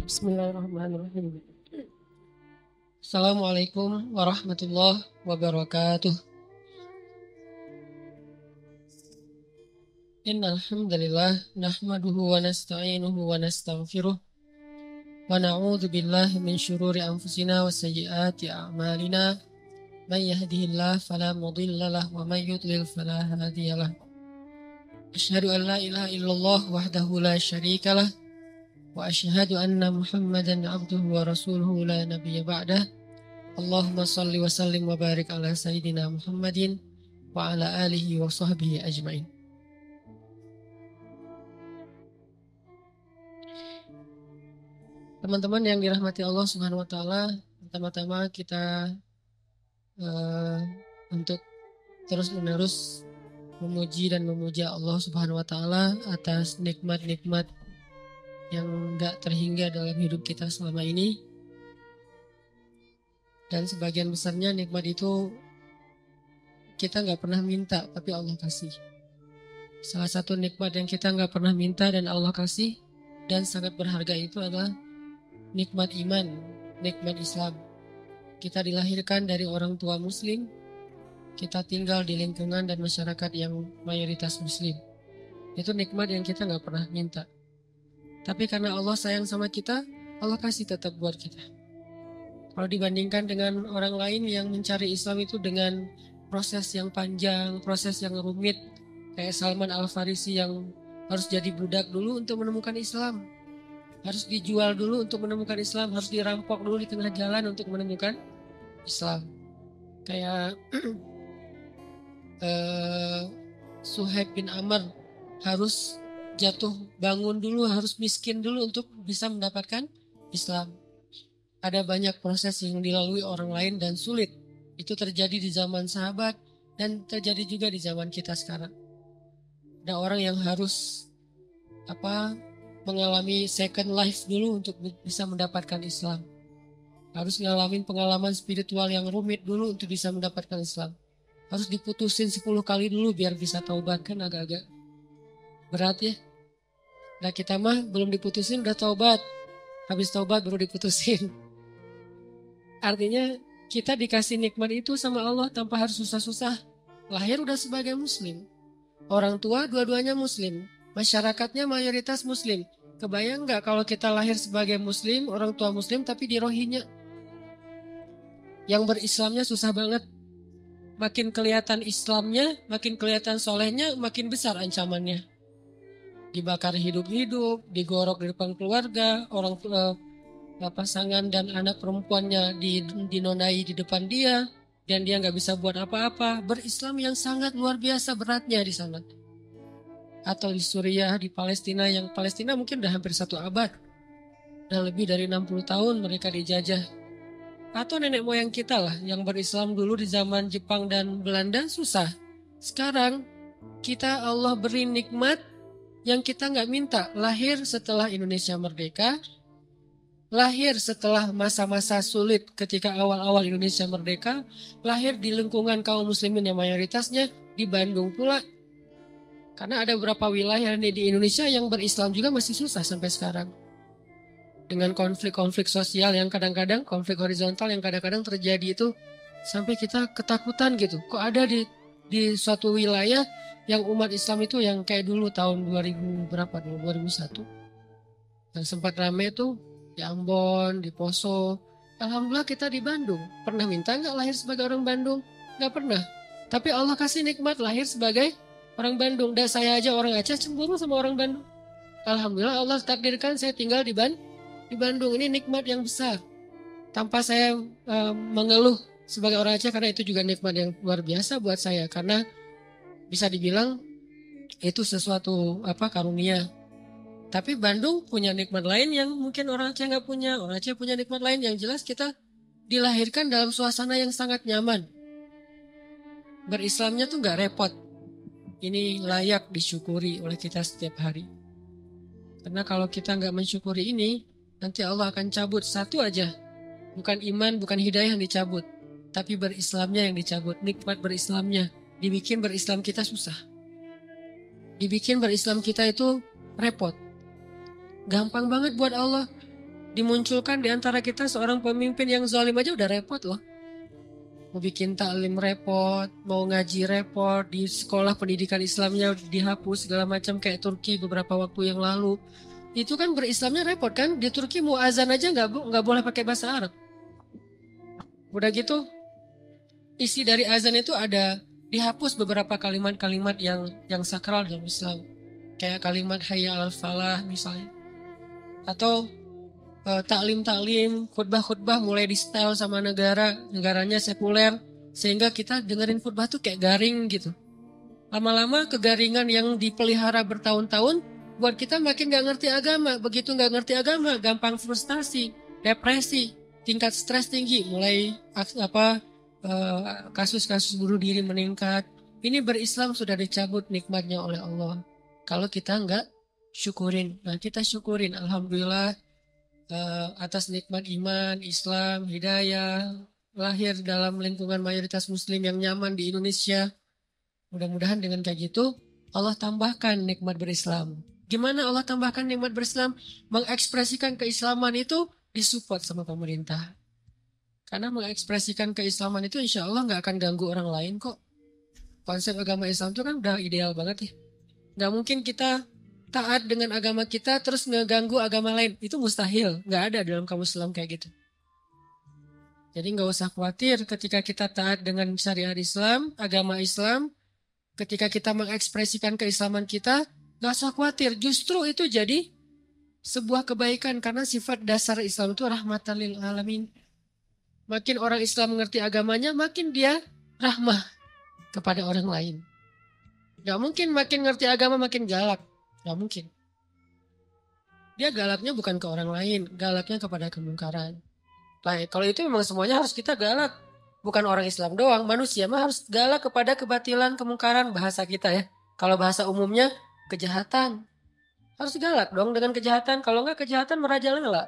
Bismillahirrahmanirrahim. Assalamualaikum warahmatullahi wabarakatuh. Innal hamdalillah nahmaduhu wa nasta'inuhu wa nastaghfiruh wa na'udzu billahi min shururi anfusina wa sayyiati a'malina. May yahdihillahu fala mudilla lahu wa may yudlil fala hadiya lahu. Asyhadu an la ilaha illallah wahdahu la syarika lah wa asyhadu anna Muhammadan abduhu wa rasuluhu la nabiyya ba'dah. Allahumma salli wa sallim wa barik ala sayyidina Muhammadin wa ala alihi wa sahbihi ajmain. Teman-teman yang dirahmati Allah Subhanahu wa taala, pertama-tama kita untuk terus-menerus memuji dan memuja Allah Subhanahu wa taala atas nikmat-nikmat yang enggak terhingga dalam hidup kita selama ini. Dan sebagian besarnya nikmat itu kita nggak pernah minta, tapi Allah kasih. Salah satu nikmat yang kita nggak pernah minta dan Allah kasih dan sangat berharga itu adalah nikmat iman, nikmat Islam. Kita dilahirkan dari orang tua Muslim, kita tinggal di lingkungan dan masyarakat yang mayoritas Muslim. Itu nikmat yang kita nggak pernah minta. Tapi karena Allah sayang sama kita, Allah kasih tetap buat kita. Kalau dibandingkan dengan orang lain yang mencari Islam itu dengan proses yang panjang, proses yang rumit, kayak Salman Al-Farisi yang harus jadi budak dulu untuk menemukan Islam, harus dijual dulu untuk menemukan Islam, harus dirampok dulu di tengah jalan untuk menemukan Islam. Kayak Suhaib bin Amr harus jatuh bangun dulu, harus miskin dulu untuk bisa mendapatkan Islam. Ada banyak proses yang dilalui orang lain dan sulit. Itu terjadi di zaman sahabat dan terjadi juga di zaman kita sekarang. Ada orang yang harus mengalami second life dulu untuk bisa mendapatkan Islam. Harus ngalamin pengalaman spiritual yang rumit dulu untuk bisa mendapatkan Islam. Harus diputusin 10 kali dulu biar bisa taubat, kan agak-agak berat ya. Nah kita mah belum diputusin udah taubat. Habis taubat baru diputusin. Artinya kita dikasih nikmat itu sama Allah tanpa harus susah-susah. Lahir udah sebagai Muslim. Orang tua dua-duanya Muslim. Masyarakatnya mayoritas Muslim. Kebayang gak kalau kita lahir sebagai Muslim, orang tua Muslim tapi di Rohingya? Yang berislamnya susah banget. Makin kelihatan Islamnya, makin kelihatan solehnya, makin besar ancamannya. Dibakar hidup-hidup, digorok di depan keluarga, orang pasangan dan anak perempuannya dinonai di depan dia, dan dia nggak bisa buat apa-apa. Berislam yang sangat luar biasa beratnya di sana. Atau di Suriah, di Palestina, yang Palestina mungkin udah hampir 1 abad. Dan lebih dari 60 tahun mereka dijajah. Atau nenek moyang kita lah, yang berislam dulu di zaman Jepang dan Belanda susah. Sekarang kita Allah beri nikmat yang kita nggak minta. Lahir setelah Indonesia merdeka, lahir setelah masa-masa sulit ketika awal-awal Indonesia merdeka, lahir di lingkungan kaum muslimin yang mayoritasnya di Bandung pula. Karena ada beberapa wilayah di Indonesia yang berislam juga masih susah sampai sekarang. Dengan konflik-konflik sosial yang kadang-kadang, konflik horizontal yang kadang-kadang terjadi itu sampai kita ketakutan gitu. Kok ada di suatu wilayah yang umat Islam itu yang kayak dulu tahun 2001 yang sempat rame tuh di Ambon, di Poso. Alhamdulillah kita di Bandung. Pernah minta nggak lahir sebagai orang Bandung? Nggak pernah. Tapi Allah kasih nikmat lahir sebagai orang Bandung. Dan saya aja orang Aceh cemburu sama orang Bandung. Alhamdulillah Allah takdirkan saya tinggal di Bandung. Ini nikmat yang besar. Tanpa saya mengeluh sebagai orang Aceh, karena itu juga nikmat yang luar biasa buat saya. Karena bisa dibilang itu sesuatu karunia. Tapi Bandung punya nikmat lain yang mungkin orang Aceh nggak punya. Orang Aceh punya nikmat lain. Yang jelas kita dilahirkan dalam suasana yang sangat nyaman. Berislamnya tuh nggak repot. Ini layak disyukuri oleh kita setiap hari. Karena kalau kita nggak mensyukuri ini, nanti Allah akan cabut satu aja. Bukan iman, bukan hidayah yang dicabut. Tapi berislamnya yang dicabut. Nikmat berislamnya. Dibikin berislam kita susah. Dibikin berislam kita itu repot. Gampang banget buat Allah. dimunculkan di antara kita seorang pemimpin yang zalim aja udah repot loh. Mau bikin taklim repot, mau ngaji repot, di sekolah pendidikan Islamnya dihapus segala macam kayak Turki beberapa waktu yang lalu. Itu kan berislamnya repot kan? Di Turki mau azan aja nggak boleh pakai bahasa Arab. Udah gitu, isi dari azan itu ada dihapus beberapa kalimat-kalimat yang sakral dalam Islam. Kayak kalimat hayya alal falah misalnya. Atau taklim-taklim, khutbah-khutbah mulai di style sama negaranya sekuler. Sehingga kita dengerin khutbah tuh kayak garing gitu. Lama-lama kegaringan yang dipelihara bertahun-tahun buat kita makin gak ngerti agama. Begitu gak ngerti agama, gampang frustasi, depresi, tingkat stres tinggi, mulai kasus-kasus bunuh diri meningkat. Ini berislam sudah dicabut nikmatnya oleh Allah. Kalau kita nggak syukurin, nah kita syukurin. Alhamdulillah atas nikmat iman, Islam, hidayah, lahir dalam lingkungan mayoritas Muslim yang nyaman di Indonesia. Mudah-mudahan dengan kayak gitu Allah tambahkan nikmat berislam. Gimana Allah tambahkan nikmat berislam? Mengekspresikan keislaman itu disupport sama pemerintah. Karena mengekspresikan keislaman itu insya Allah nggak akan ganggu orang lain kok. Konsep agama Islam itu kan udah ideal banget ya. Nggak mungkin kita taat dengan agama kita terus ngeganggu agama lain. Itu mustahil. Nggak ada dalam kamus Islam kayak gitu. Jadi nggak usah khawatir ketika kita taat dengan syariat Islam, agama Islam. Ketika kita mengekspresikan keislaman kita, nggak usah khawatir. Justru itu jadi sebuah kebaikan karena sifat dasar Islam itu rahmatan lil alamin. Makin orang Islam mengerti agamanya, makin dia rahmah kepada orang lain. Gak mungkin makin ngerti agama makin galak. Gak mungkin. Dia galaknya bukan ke orang lain, galaknya kepada kemungkaran. Nah, kalau itu memang semuanya harus kita galak. Bukan orang Islam doang, manusia mah harus galak kepada kebatilan, kemungkaran, bahasa kita ya. Kalau bahasa umumnya, kejahatan. Harus galak dong dengan kejahatan. Kalau enggak kejahatan merajalela.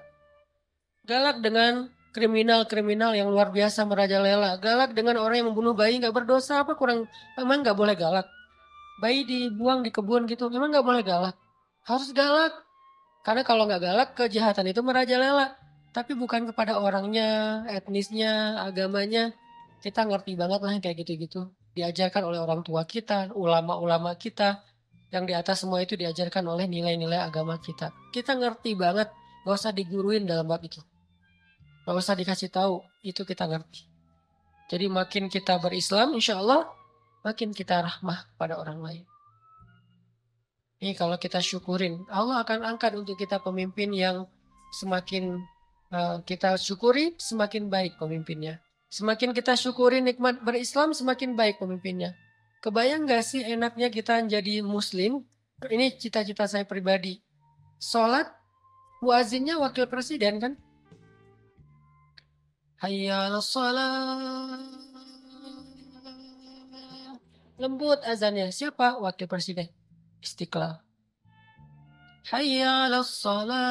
Galak dengan kriminal-kriminal yang luar biasa merajalela. Galak dengan orang yang membunuh bayi nggak berdosa apa kurang. Emang nggak boleh galak. Bayi dibuang di kebun gitu. Emang nggak boleh galak. Harus galak. Karena kalau nggak galak kejahatan itu merajalela. Tapi bukan kepada orangnya, etnisnya, agamanya. Kita ngerti banget lah kayak gitu-gitu. Diajarkan oleh orang tua kita, ulama-ulama kita. Yang di atas semua itu diajarkan oleh nilai-nilai agama kita. Kita ngerti banget. Gak usah diguruin dalam bab itu. Gak usah dikasih tahu. Itu kita ngerti. Jadi makin kita berislam insya Allah. Makin kita rahmah pada orang lain. Ini kalau kita syukurin. Allah akan angkat untuk kita pemimpin yang semakin kita syukuri. Semakin baik pemimpinnya. Semakin kita syukuri nikmat berislam. Semakin baik pemimpinnya. Kebayang gak sih enaknya kita jadi muslim? Ini cita-cita saya pribadi. Sholat, muazzinnya wakil presiden kan? Hayya 'alas shalah. Lembut azannya. Siapa? Wakil presiden. Istiqlal. Hayya 'alas shalah.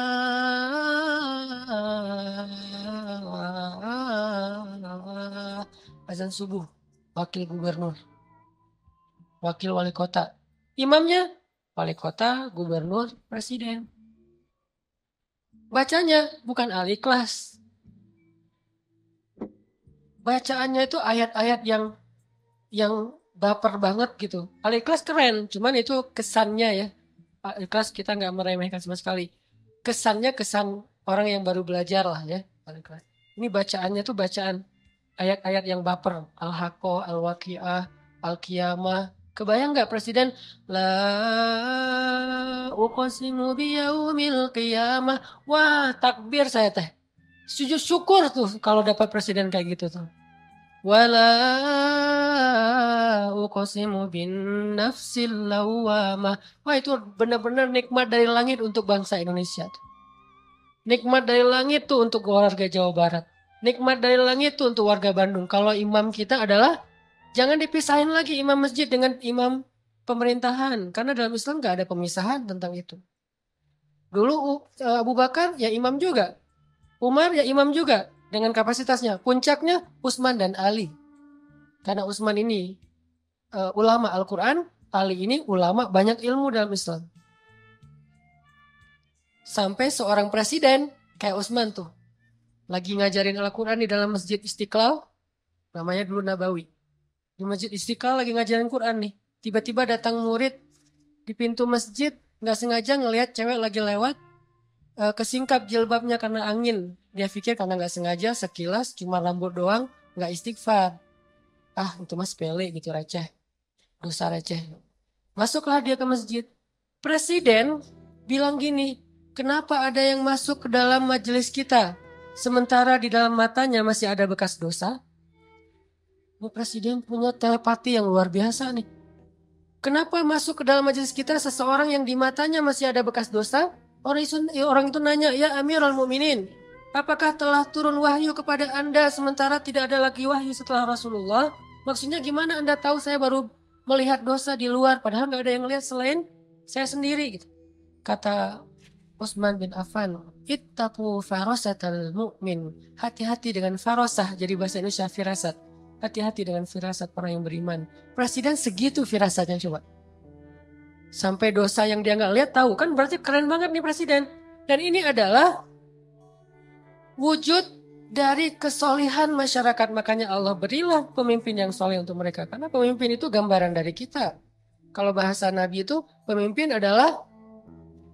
Azan subuh. Wakil gubernur. Wakil wali kota. Imamnya wali kota, gubernur, presiden. Bacanya bukan al-ikhlas. Bacaannya itu ayat-ayat yang baper banget gitu. Al-ikhlas keren, cuman itu kesannya ya. Al-ikhlas kita nggak meremehkan sama sekali. Kesannya kesan orang yang baru belajar lah ya. Al-ikhlas. Ini bacaannya tuh bacaan ayat-ayat yang baper. Al-Haqqah, Al-Waqi'ah, Al-Qiyamah. Kebayang nggak presiden? La uqsimu biyaumil qiyamah. Wah, takbir saya teh. Sujud syukur tuh kalau dapat presiden kayak gitu tuh. Wala uqsimu bin nafsil lawamah. Wah, itu benar-benar nikmat dari langit untuk bangsa Indonesia tuh. Nikmat dari langit tuh untuk warga Jawa Barat. Nikmat dari langit tuh untuk warga Bandung. Kalau imam kita adalah jangan dipisahin lagi imam masjid dengan imam pemerintahan. Karena dalam Islam gak ada pemisahan tentang itu. Dulu Abu Bakar ya imam juga. Umar ya imam juga. Dengan kapasitasnya. Puncaknya Utsman dan Ali. Karena Utsman ini ulama Al-Quran. Ali ini ulama banyak ilmu dalam Islam. Sampai seorang presiden Kayak Utsman tuh, lagi ngajarin Al-Quran di dalam Masjid Istiqlal, namanya dulu Nabawi. Di Masjid Istiqlal lagi ngajarin Quran nih. Tiba-tiba datang murid di pintu masjid, nggak sengaja ngelihat cewek lagi lewat, kesingkap jilbabnya karena angin. Dia pikir karena nggak sengaja, sekilas cuma rambut doang, nggak istighfar. Ah, itu mas sepele gitu, receh. Dosa receh. Masuklah dia ke masjid. Presiden bilang gini, kenapa ada yang masuk ke dalam majelis kita, sementara di dalam matanya masih ada bekas dosa? Ini presiden punya telepati yang luar biasa nih. Kenapa masuk ke dalam majelis kita seseorang yang di matanya masih ada bekas dosa? Orang itu nanya, ya Amirul Mukminin, apakah telah turun wahyu kepada Anda sementara tidak ada lagi wahyu setelah Rasulullah? Maksudnya gimana Anda tahu saya baru melihat dosa di luar, padahal nggak ada yang lihat selain saya sendiri gitu. Kata Utsman bin Affan, ittaqu farasatal mu'min. Hati-hati dengan farasah, jadi bahasa Indonesia firasat. Hati-hati dengan firasat orang yang beriman. Presiden segitu firasatnya coba. Sampai dosa yang dia nggak lihat tahu, kan berarti keren banget nih presiden. Dan ini adalah wujud dari kesolihan masyarakat. Makanya Allah berilah pemimpin yang soleh untuk mereka. Karena pemimpin itu gambaran dari kita. Kalau bahasa Nabi itu, pemimpin adalah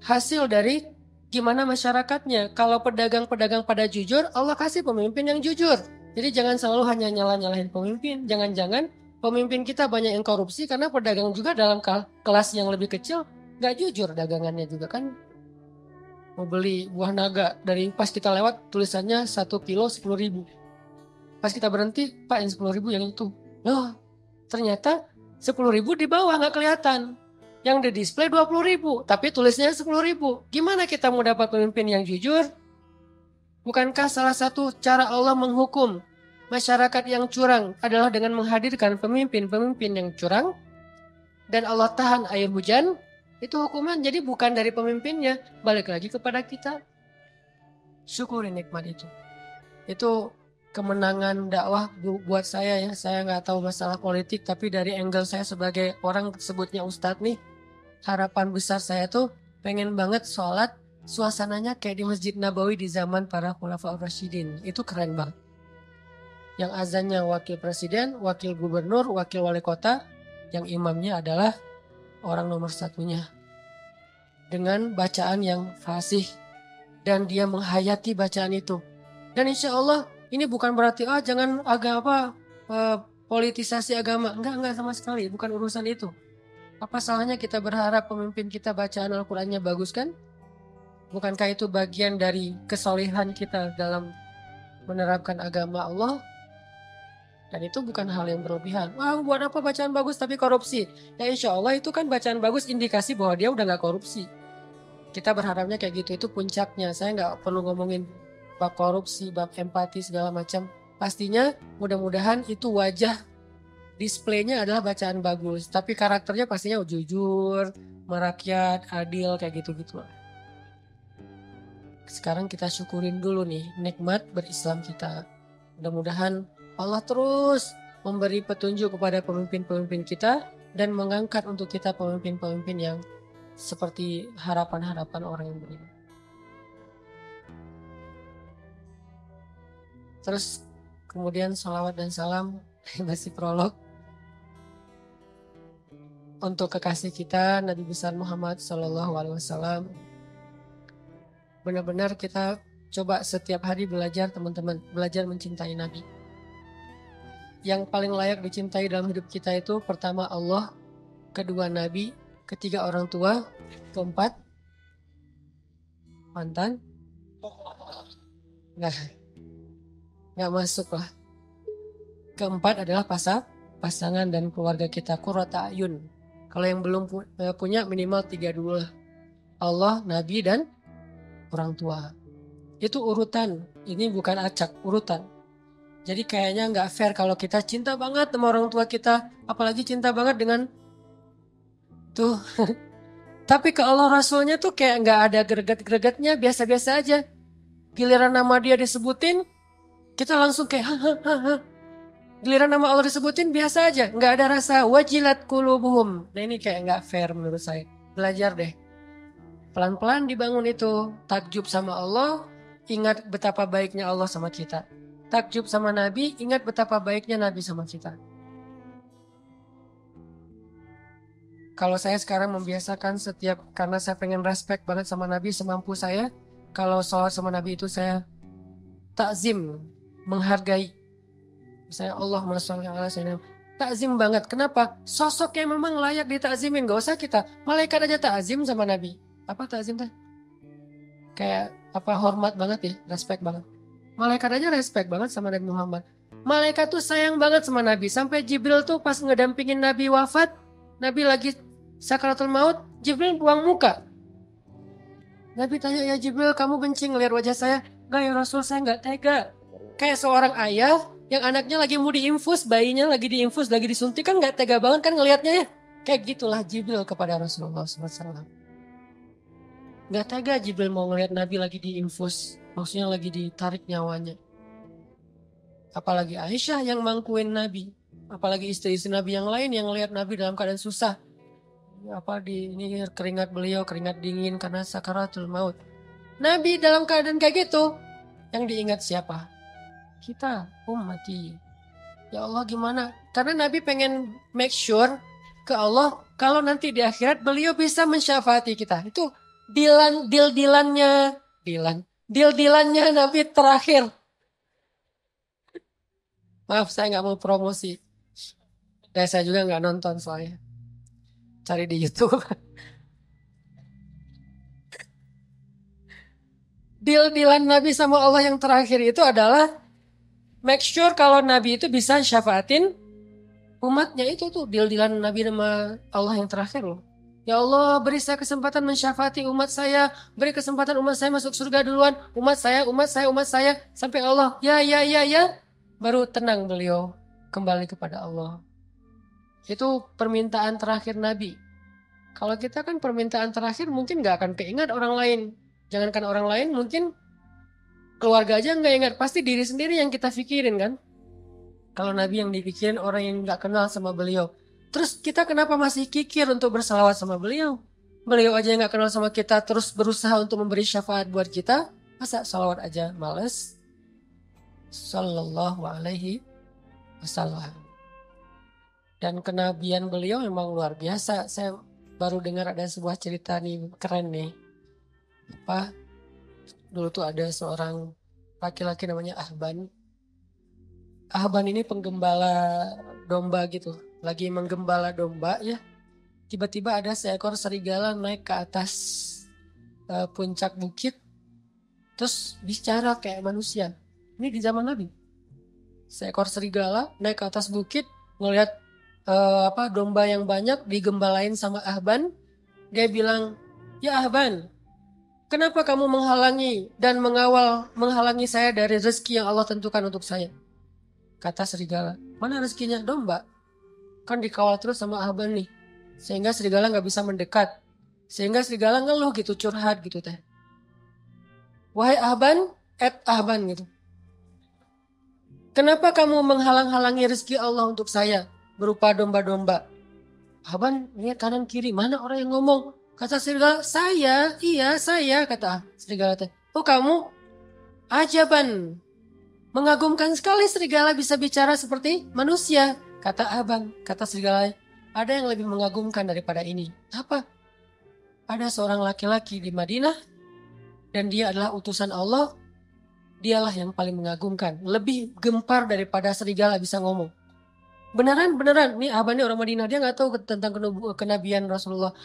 hasil dari gimana masyarakatnya. Kalau pedagang-pedagang pada jujur, Allah kasih pemimpin yang jujur. Jadi jangan selalu hanya nyalahin pemimpin. Jangan-jangan pemimpin kita banyak yang korupsi karena pedagang juga dalam kelas yang lebih kecil nggak jujur dagangannya juga kan. Mau beli buah naga, dari pas kita lewat tulisannya 1 kilo 10.000. Pas kita berhenti, Pak yang 10.000 yang itu. Loh, ternyata 10.000 di bawah nggak kelihatan. Yang di display 20.000, tapi tulisnya 10.000. Gimana kita mau dapat pemimpin yang jujur? Bukankah salah satu cara Allah menghukum masyarakat yang curang adalah dengan menghadirkan pemimpin-pemimpin yang curang? Dan Allah tahan air hujan, itu hukuman. Jadi bukan dari pemimpinnya, balik lagi kepada kita. Syukuri nikmat itu. Itu kemenangan dakwah buat saya ya. Saya nggak tahu masalah politik, tapi dari angle saya sebagai orang sebutnya ustadz nih, harapan besar saya tuh pengen banget sholat suasananya kayak di Masjid Nabawi di zaman para Khulafaur Rasyidin. Itu keren banget. Yang azannya wakil presiden, wakil gubernur, wakil wali kota, yang imamnya adalah orang nomor satunya. Dengan bacaan yang fasih dan dia menghayati bacaan itu. Dan insya Allah ini bukan berarti jangan politisasi agama. Enggak sama sekali, bukan urusan itu. Apa salahnya kita berharap pemimpin kita bacaan Al-Qurannya bagus kan? Bukankah itu bagian dari kesolihan kita dalam menerapkan agama Allah? Dan itu bukan hal yang berlebihan. Wah, buat apa bacaan bagus tapi korupsi? Ya insya Allah itu kan bacaan bagus indikasi bahwa dia udah gak korupsi. Kita berharapnya kayak gitu, itu puncaknya. Saya gak perlu ngomongin bab korupsi, bab empati segala macam. Pastinya mudah-mudahan itu wajah displaynya adalah bacaan bagus. Tapi karakternya pastinya jujur, merakyat, adil kayak gitu-gitu. Sekarang kita syukurin dulu nih nikmat berislam kita. Mudah-mudahan Allah terus memberi petunjuk kepada pemimpin-pemimpin kita dan mengangkat untuk kita pemimpin-pemimpin yang seperti harapan-harapan orang yang beriman. Terus kemudian salawat dan salam masih prolog untuk kekasih kita Nabi besar Muhammad SAW. Benar-benar kita coba setiap hari belajar teman-teman, belajar mencintai Nabi. Yang paling layak dicintai dalam hidup kita itu pertama Allah, kedua Nabi, ketiga orang tua, keempat mantan. Nggak masuk lah. Keempat adalah pasangan dan keluarga kita, qurrata ayun. Kalau yang belum punya minimal 3 dulu lah. Allah, Nabi, dan orang tua. Itu urutan, ini bukan acak, urutan. Jadi kayaknya nggak fair kalau kita cinta banget sama orang tua kita, apalagi cinta banget dengan tuh. Tapi ke Allah Rasulnya tuh kayak nggak ada greget-gregetnya, biasa-biasa aja. Giliran nama dia disebutin, kita langsung kayak Giliran nama Allah disebutin biasa aja, nggak ada rasa wajilat qulubuhum. Nah ini kayak nggak fair menurut saya. Belajar deh. Pelan-pelan dibangun itu, takjub sama Allah, ingat betapa baiknya Allah sama kita. Takjub sama Nabi, ingat betapa baiknya Nabi sama kita. Kalau saya sekarang membiasakan setiap, karena saya pengen respect banget sama Nabi semampu saya, kalau sholat sama Nabi itu saya takzim, menghargai. Misalnya Allah SWT, takzim banget. Kenapa? Sosoknya memang layak ditakzimin, gak usah kita. Malaikat aja takzim sama Nabi. Apa takzim teh? Kayak apa, hormat banget ya, respect banget. Malaikat aja respect banget sama Nabi Muhammad. Malaikat tuh sayang banget sama Nabi. Sampai Jibril tuh pas ngedampingin Nabi wafat, Nabi lagi sakaratul maut, Jibril buang muka. Nabi tanya, ya Jibril, kamu benci ngeliat wajah saya? Enggak ya Rasul, saya nggak tega. Kayak seorang ayah yang anaknya lagi mau diinfus, bayinya lagi diinfus, lagi disuntik, kan nggak tega banget kan ngelihatnya ya. Kayak gitulah Jibril kepada Rasulullah SAW. Nggak tega Jibril mau ngelihat Nabi lagi diinfus, maksudnya lagi ditarik nyawanya. Apalagi Aisyah yang mangkuin Nabi, apalagi istri-istri Nabi yang lain yang ngelihat Nabi dalam keadaan susah. Ini keringat beliau, keringat dingin karena sakaratul maut. Nabi dalam keadaan kayak gitu, yang diingat siapa? Kita, ummati. Ya Allah gimana? Karena Nabi pengen make sure ke Allah kalau nanti di akhirat beliau bisa mensyafaati kita. Itu deal-dealannya Nabi terakhir. Maaf, saya nggak mau promosi. Dan saya juga nggak nonton soalnya. Cari di YouTube. Deal-dealan Nabi sama Allah yang terakhir itu adalah make sure kalau Nabi itu bisa syafaatin umatnya. Itu tuh deal-dealan Nabi sama Allah yang terakhir loh. Ya Allah, beri saya kesempatan mensyafaati umat saya. Beri kesempatan umat saya masuk surga duluan. Umat saya. Sampai Allah, ya. Baru tenang beliau kembali kepada Allah. Itu permintaan terakhir Nabi. Kalau kita kan permintaan terakhir mungkin gak akan keingat orang lain. Jangankan orang lain, mungkin keluarga aja gak ingat. Pasti diri sendiri yang kita pikirin kan. Kalau Nabi yang dipikirin orang yang gak kenal sama beliau. Terus kita kenapa masih kikir untuk bersalawat sama beliau? Beliau aja yang gak kenal sama kita terus berusaha untuk memberi syafaat buat kita. Masa salawat aja males? Sallallahu alaihi wasallam. Dan kenabian beliau memang luar biasa. Saya baru dengar ada sebuah cerita nih, keren nih. Dulu tuh ada seorang laki-laki namanya Ahban. Ahban ini penggembala domba gitu. Lagi menggembala domba ya. Tiba-tiba ada seekor serigala naik ke atas puncak bukit. Terus bicara kayak manusia. Ini di zaman Nabi. Seekor serigala naik ke atas bukit. Ngelihat domba yang banyak digembalain sama Ahban. Dia bilang, ya Ahban, kenapa kamu menghalangi dan menghalangi saya dari rezeki yang Allah tentukan untuk saya? Kata serigala, mana rezekinya? Domba. Kan dikawal terus sama Ahban nih. Sehingga serigala gak bisa mendekat. Sehingga serigala ngeluh gitu, curhat gitu teh. Wahai Ahban, Ahban gitu. Kenapa kamu menghalang-halangi rezeki Allah untuk saya berupa domba-domba? Ahban lihat kanan kiri, mana orang yang ngomong? Kata serigala, saya, iya saya, kata serigala teh. Oh kamu? Ajaban. Mengagumkan sekali serigala bisa bicara seperti manusia. Kata Ahban, kata serigala, ada yang lebih mengagumkan daripada ini. Apa? Ada seorang laki-laki di Madinah dan dia adalah utusan Allah. Dialah yang paling mengagumkan. Lebih gempar daripada serigala bisa ngomong. Beneran. Nih Ahban ini orang Madinah. Dia gak tahu tentang kenabian Rasulullah.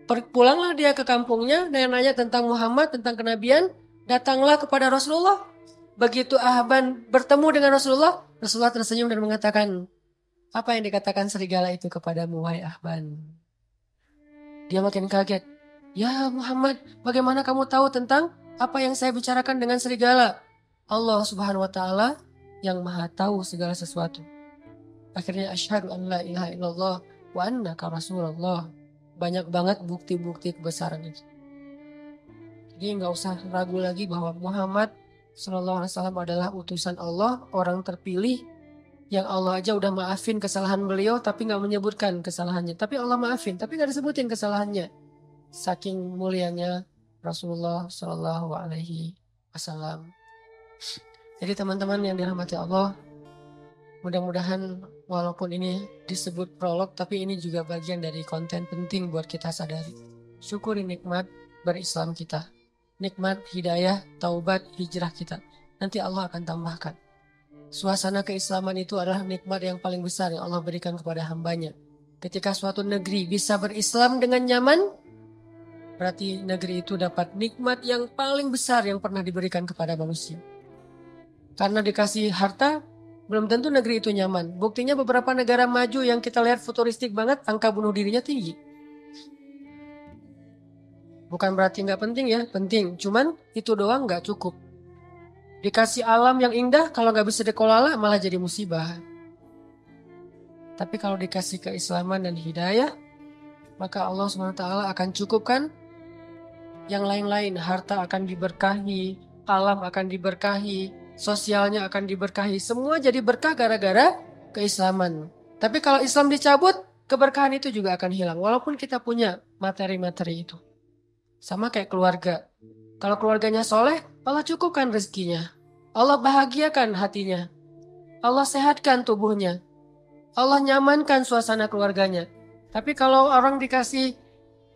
Pulanglah dia ke kampungnya. Dan nanya tentang Muhammad, tentang kenabian. Datanglah kepada Rasulullah. Begitu Ahban bertemu dengan Rasulullah. Rasulullah tersenyum dan mengatakan, apa yang dikatakan serigala itu kepadamu, wahai Ahban? Dia makin kaget. Ya Muhammad, bagaimana kamu tahu tentang apa yang saya bicarakan dengan serigala? Allah Subhanahu wa Ta'ala yang Maha Tahu segala sesuatu. Akhirnya asyhadu an la ilaha illallah wa annaka rasulullah. Banyak banget bukti-bukti kebesaran itu. Jadi nggak usah ragu lagi bahwa Muhammad Sallallahu Alaihi Wasallam adalah utusan Allah, orang terpilih yang Allah aja udah maafin kesalahan beliau tapi nggak menyebutkan kesalahannya. Tapi Allah maafin, tapi nggak disebutin kesalahannya. Saking mulianya Rasulullah Sallallahu Alaihi Wassalam. Jadi teman-teman yang dirahmati Allah, mudah-mudahan walaupun ini disebut prolog, tapi ini juga bagian dari konten penting buat kita sadari. Syukuri nikmat berislam kita. Nikmat hidayah, taubat, hijrah kita. Nanti Allah akan tambahkan. Suasana keislaman itu adalah nikmat yang paling besar yang Allah berikan kepada hambanya. Ketika suatu negeri bisa berislam dengan nyaman, berarti negeri itu dapat nikmat yang paling besar yang pernah diberikan kepada manusia. Karena dikasih harta, belum tentu negeri itu nyaman. Buktinya beberapa negara maju yang kita lihat futuristik banget, angka bunuh dirinya tinggi. Bukan berarti nggak penting ya, penting. Cuman itu doang nggak cukup. Dikasih alam yang indah, kalau nggak bisa dikelola malah jadi musibah. Tapi kalau dikasih keislaman dan hidayah, maka Allah SWT akan cukupkan yang lain-lain. Harta akan diberkahi, alam akan diberkahi, sosialnya akan diberkahi. Semua jadi berkah gara-gara keislaman. Tapi kalau Islam dicabut, keberkahan itu juga akan hilang. Walaupun kita punya materi-materi itu. Sama kayak keluarga. Kalau keluarganya soleh, Allah cukupkan rezekinya. Allah bahagiakan hatinya. Allah sehatkan tubuhnya. Allah nyamankan suasana keluarganya. Tapi kalau orang dikasih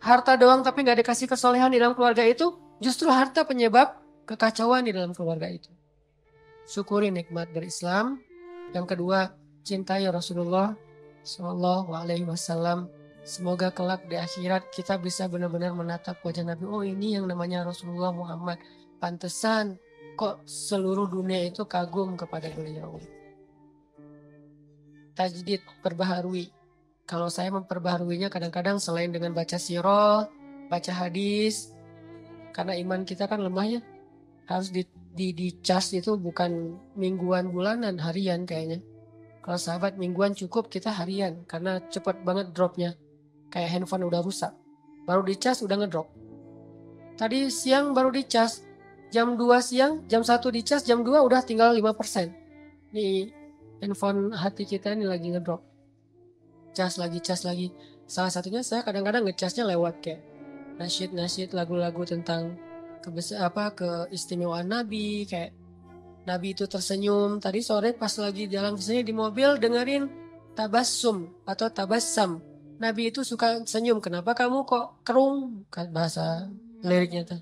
harta doang tapi gak dikasih kesolehan di dalam keluarga itu, justru harta penyebab kekacauan di dalam keluarga itu. Syukuri nikmat berislam. Yang kedua, cintai Rasulullah Sallallahu Alaihi Wasallam. Semoga kelak di akhirat kita bisa benar-benar menatap wajah Nabi. Oh, ini yang namanya Rasulullah Muhammad. Pantesan kok seluruh dunia itu kagum kepada beliau. Tajdid, perbaharui. Kalau saya memperbaharuinya kadang-kadang selain dengan baca sirah, baca hadis. Karena iman kita kan lemah ya. Harus di-charge itu bukan mingguan, bulanan, harian kayaknya. Kalau sahabat mingguan cukup, kita harian. Karena cepat banget dropnya. Kayak handphone udah rusak. Baru di-charge udah ngedrop. Tadi siang baru di-charge. Jam 2 siang, jam 1 di-charge, jam 2 udah tinggal 5%. Nih handphone hati kita ini lagi ngedrop. Cas lagi. Salah satunya saya kadang-kadang ngecasnya lewat kayak nasyid lagu-lagu tentang keistimewaan Nabi, kayak Nabi itu tersenyum. Tadi sore pas lagi jalan kesini di mobil dengerin tabassum atau tabassam. Nabi itu suka senyum. Kenapa kamu kok kerung? Bahasa liriknya tuh.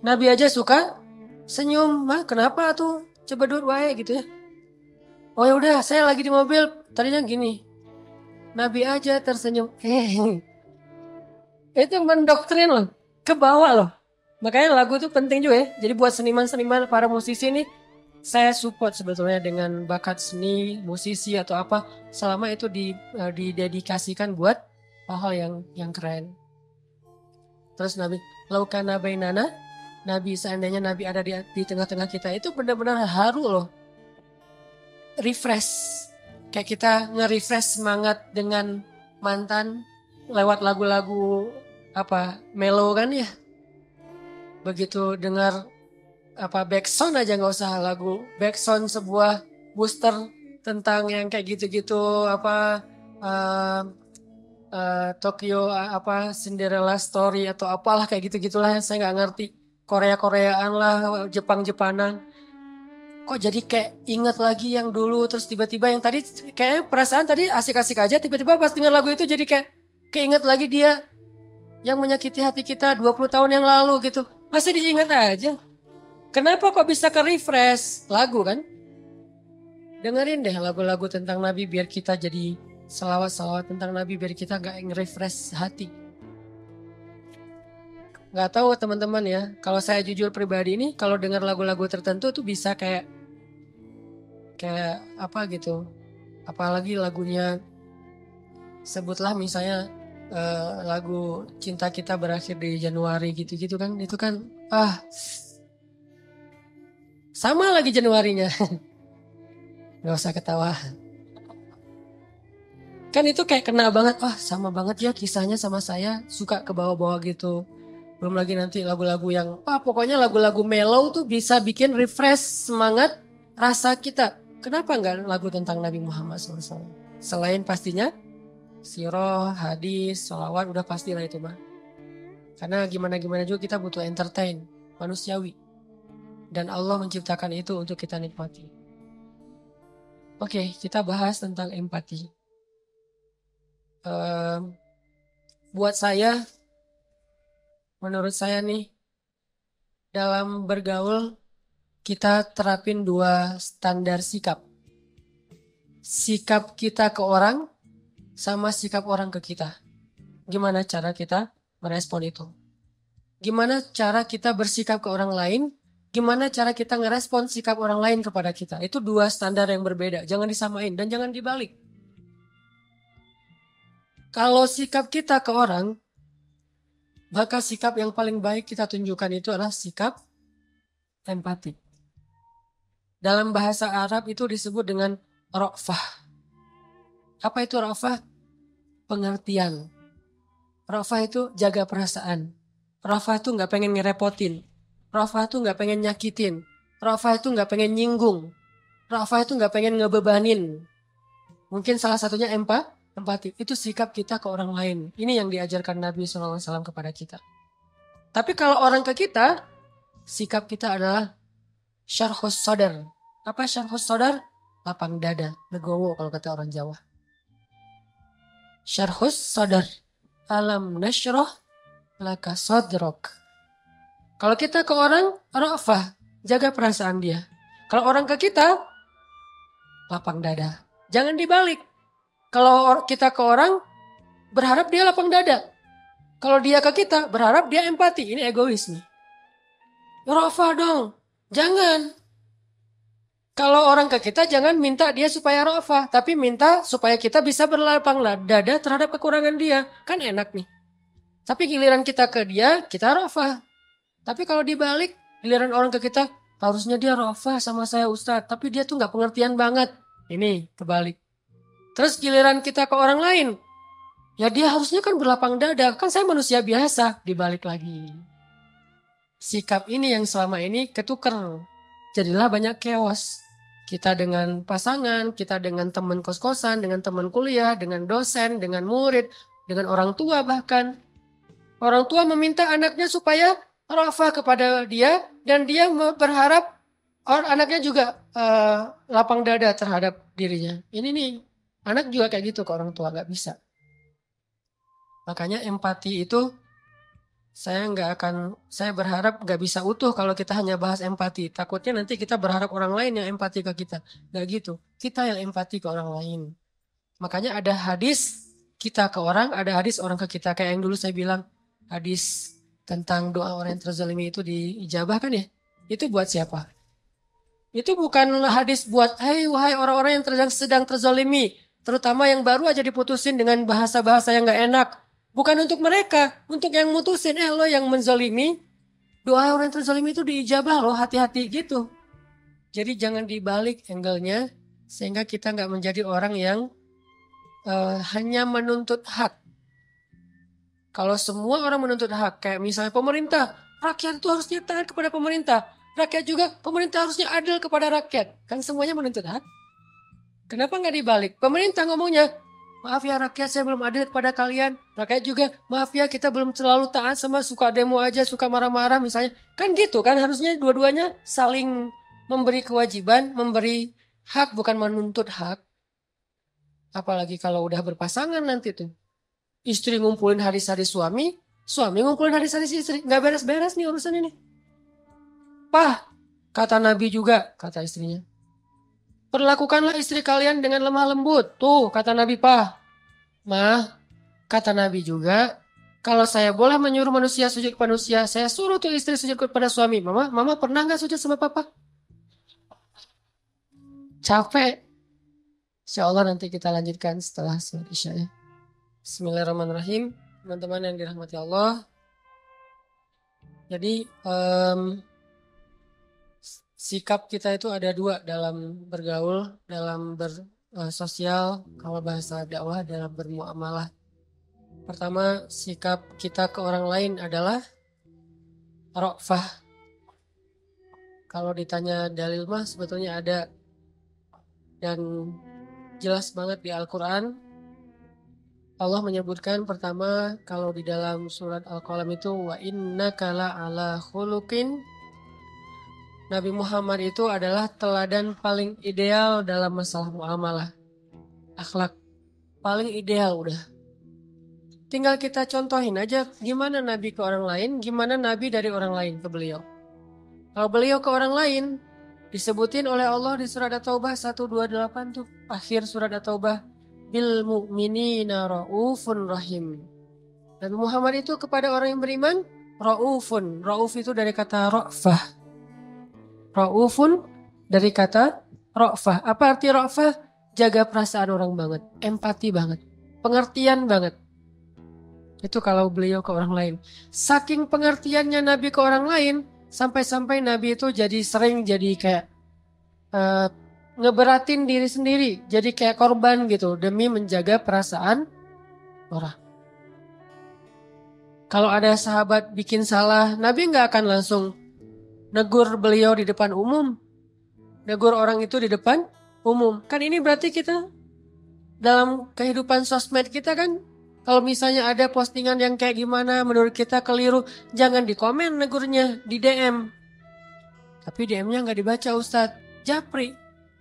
Nabi aja suka senyum. Mah kenapa tuh? Coba duduk wae gitu ya. Oh ya udah, saya lagi di mobil. Tadinya gini. Nabi aja tersenyum. Itu mendoktrin loh. Ke bawah loh. Makanya lagu itu penting juga ya. Jadi buat seniman-seniman, para musisi nih, saya support sebetulnya dengan bakat seni, musisi atau apa. Selama itu didedikasikan buat hal-hal yang keren. Terus Nabi, laukana bainana, Nabi seandainya Nabi ada di tengah-tengah kita, itu benar-benar haru loh. Refresh. Kayak kita nge-refresh semangat dengan mantan lewat lagu-lagu melo kan ya. Begitu dengar backsound aja, nggak usah lagu, backsound sebuah booster tentang yang kayak gitu-gitu Tokyo Cinderella Story atau apalah kayak gitu-gitulah, saya nggak ngerti. Korea-Koreaan lah, Jepang-Jepanan. Kok jadi kayak ingat lagi yang dulu, terus tiba-tiba yang tadi kayak perasaan tadi asik-asik aja, tiba-tiba pas dengar lagu itu jadi kayak keinget lagi dia yang menyakiti hati kita 20 tahun yang lalu gitu. Masih diingat aja. Kenapa kok bisa ke refresh lagu kan? Dengerin deh lagu-lagu tentang Nabi biar kita jadi selawat-selawat tentang Nabi biar kita gak nge-refresh hati. Gak tahu teman-teman ya, kalau saya jujur pribadi ini, kalau dengar lagu-lagu tertentu tuh bisa kayak apa gitu. Apalagi lagunya, sebutlah misalnya lagu Cinta Kita Berakhir di Januari gitu-gitu kan. Itu kan sama lagi Januarinya. Gak usah ketawa. Kan itu kayak kena banget, sama banget ya kisahnya sama saya, suka ke bawah-bawah gitu. Belum lagi nanti lagu-lagu yang, pokoknya lagu-lagu mellow tuh bisa bikin refresh semangat rasa kita. Kenapa enggak lagu tentang Nabi Muhammad SAW? Selain pastinya sirah, hadis, sholawat udah pastilah itu mah. Karena gimana-gimana juga kita butuh entertain, manusiawi. Dan Allah menciptakan itu untuk kita nikmati. Oke, kita bahas tentang empati. Buat saya, menurut saya nih, dalam bergaul kita terapin 2 standar sikap. Sikap kita ke orang sama sikap orang ke kita. Gimana cara kita merespon itu? Gimana cara kita bersikap ke orang lain? Gimana cara kita ngerespon sikap orang lain kepada kita? Itu 2 standar yang berbeda. Jangan disamain dan jangan dibalik. Kalau sikap kita ke orang, maka sikap yang paling baik kita tunjukkan itu adalah sikap empati. Dalam bahasa Arab itu disebut dengan ra'fah. Apa itu ra'fah? Pengertian. Ra'fah itu jaga perasaan. Ra'fah itu gak pengen ngerepotin. Ra'fah itu gak pengen nyakitin. Ra'fah itu gak pengen nyinggung. Ra'fah itu gak pengen ngebebanin. Mungkin salah satunya empati. Itu sikap kita ke orang lain. Ini yang diajarkan Nabi SAW kepada kita. Tapi kalau orang ke kita, sikap kita adalah syarhus sadar. Apa syarhus sadar? Lapang dada, legowo kalau kata orang Jawa. Syarhus sadar. Alam nasyrah laka sadrok. Kalau kita ke orang, ra'fah, jaga perasaan dia. Kalau orang ke kita, lapang dada. Jangan dibalik. Kalau kita ke orang, berharap dia lapang dada. Kalau dia ke kita, berharap dia empati. Ini egois nih. Ra'fah dong. Jangan. Kalau orang ke kita, jangan minta dia supaya ra'fah. Tapi minta supaya kita bisa berlapang dada terhadap kekurangan dia. Kan enak nih. Tapi giliran kita ke dia, kita ra'fah. Tapi kalau dibalik, giliran orang ke kita, harusnya dia ra'fah sama saya Ustadz. Tapi dia tuh gak pengertian banget. Ini kebalik. Terus giliran kita ke orang lain, ya dia harusnya kan berlapang dada. Kan saya manusia biasa. Dibalik lagi. Sikap ini yang selama ini ketuker. Jadilah banyak chaos. Kita dengan pasangan, kita dengan teman kos-kosan, dengan teman kuliah, dengan dosen, dengan murid, dengan orang tua bahkan. Orang tua meminta anaknya supaya ra'fah kepada dia dan dia berharap anaknya juga lapang dada terhadap dirinya. Ini nih, anak juga kayak gitu ke orang tua, gak bisa. Makanya empati itu saya berharap gak bisa utuh kalau kita hanya bahas empati. Takutnya nanti kita berharap orang lain yang empati ke kita. Gak gitu. Kita yang empati ke orang lain. Makanya ada hadis kita ke orang, ada hadis orang ke kita. Kayak yang dulu saya bilang, hadis tentang doa orang yang terzalimi itu diijabah kan ya? Itu buat siapa? Itu bukan hadis buat, wahai orang-orang yang sedang terzalimi. Terutama yang baru aja diputusin dengan bahasa-bahasa yang gak enak. Bukan untuk mereka, untuk yang mutusin. Lo yang menzalimi, doa orang yang terzalimi itu diijabah loh, hati-hati gitu. Jadi jangan dibalik angle-nya, sehingga kita gak menjadi orang yang hanya menuntut hak. Kalau semua orang menuntut hak, kayak misalnya pemerintah, rakyat itu harusnya taat kepada pemerintah. Rakyat juga, pemerintah harusnya adil kepada rakyat. Kan semuanya menuntut hak. Kenapa gak dibalik? Pemerintah ngomongnya, maaf ya rakyat, saya belum adil kepada kalian. Rakyat juga, maaf ya kita belum terlalu taat sama suka demo aja, suka marah-marah misalnya. Kan gitu kan, harusnya dua-duanya saling memberi kewajiban, memberi hak bukan menuntut hak. Apalagi kalau udah berpasangan nanti tuh. Istri ngumpulin hari-hari suami, suami ngumpulin hari-hari istri. Gak beres-beres nih urusan ini. Pah, kata Nabi juga, kata istrinya. Perlakukanlah istri kalian dengan lemah lembut. Tuh, kata Nabi, Pah. Mah, kata Nabi juga, kalau saya boleh menyuruh manusia sujud kepada manusia, saya suruh tuh istri sujud kepada suami. Mama pernah gak sujud sama papa? Capek. Insya Allah nanti kita lanjutkan setelah sholat isya ya. Bismillahirrahmanirrahim. Teman-teman yang dirahmati Allah. Jadi sikap kita itu ada 2 dalam bergaul, dalam bersosial, kalau bahasa dakwah dalam bermuamalah. Pertama, sikap kita ke orang lain adalah ra'fah. Kalau ditanya dalil mah sebetulnya ada. Dan jelas banget di Al-Quran. Allah menyebutkan pertama kalau di dalam surat Al-Qalam itu wa innaka la'ala khuluqin Nabi Muhammad itu adalah teladan paling ideal dalam masalah muamalah. Akhlak paling ideal udah. Tinggal kita contohin aja gimana Nabi ke orang lain, gimana Nabi dari orang lain ke beliau. Kalau beliau ke orang lain, disebutin oleh Allah di surat At-Taubah 128 tuh. Akhir surat At-Taubah. Bil mu'minina ra'ufun rahim. Nabi Muhammad itu kepada orang yang beriman, ra'ufun. Ra'uf itu dari kata ra'fah. Ra'ufun dari kata ra'fah. Apa arti ra'fah? Jaga perasaan orang banget. Empati banget. Pengertian banget. Itu kalau beliau ke orang lain. Saking pengertiannya Nabi ke orang lain, sampai-sampai Nabi itu jadi sering jadi kayak ngeberatin diri sendiri. Jadi kayak korban gitu demi menjaga perasaan orang. Kalau ada sahabat bikin salah, Nabi nggak akan langsung negur beliau di depan umum. Negur orang itu di depan umum. Kan ini berarti kita dalam kehidupan sosmed kita kan, kalau misalnya ada postingan yang kayak gimana menurut kita keliru, jangan di komen negurnya, di DM. Tapi DM-nya nggak dibaca Ustadz, japri.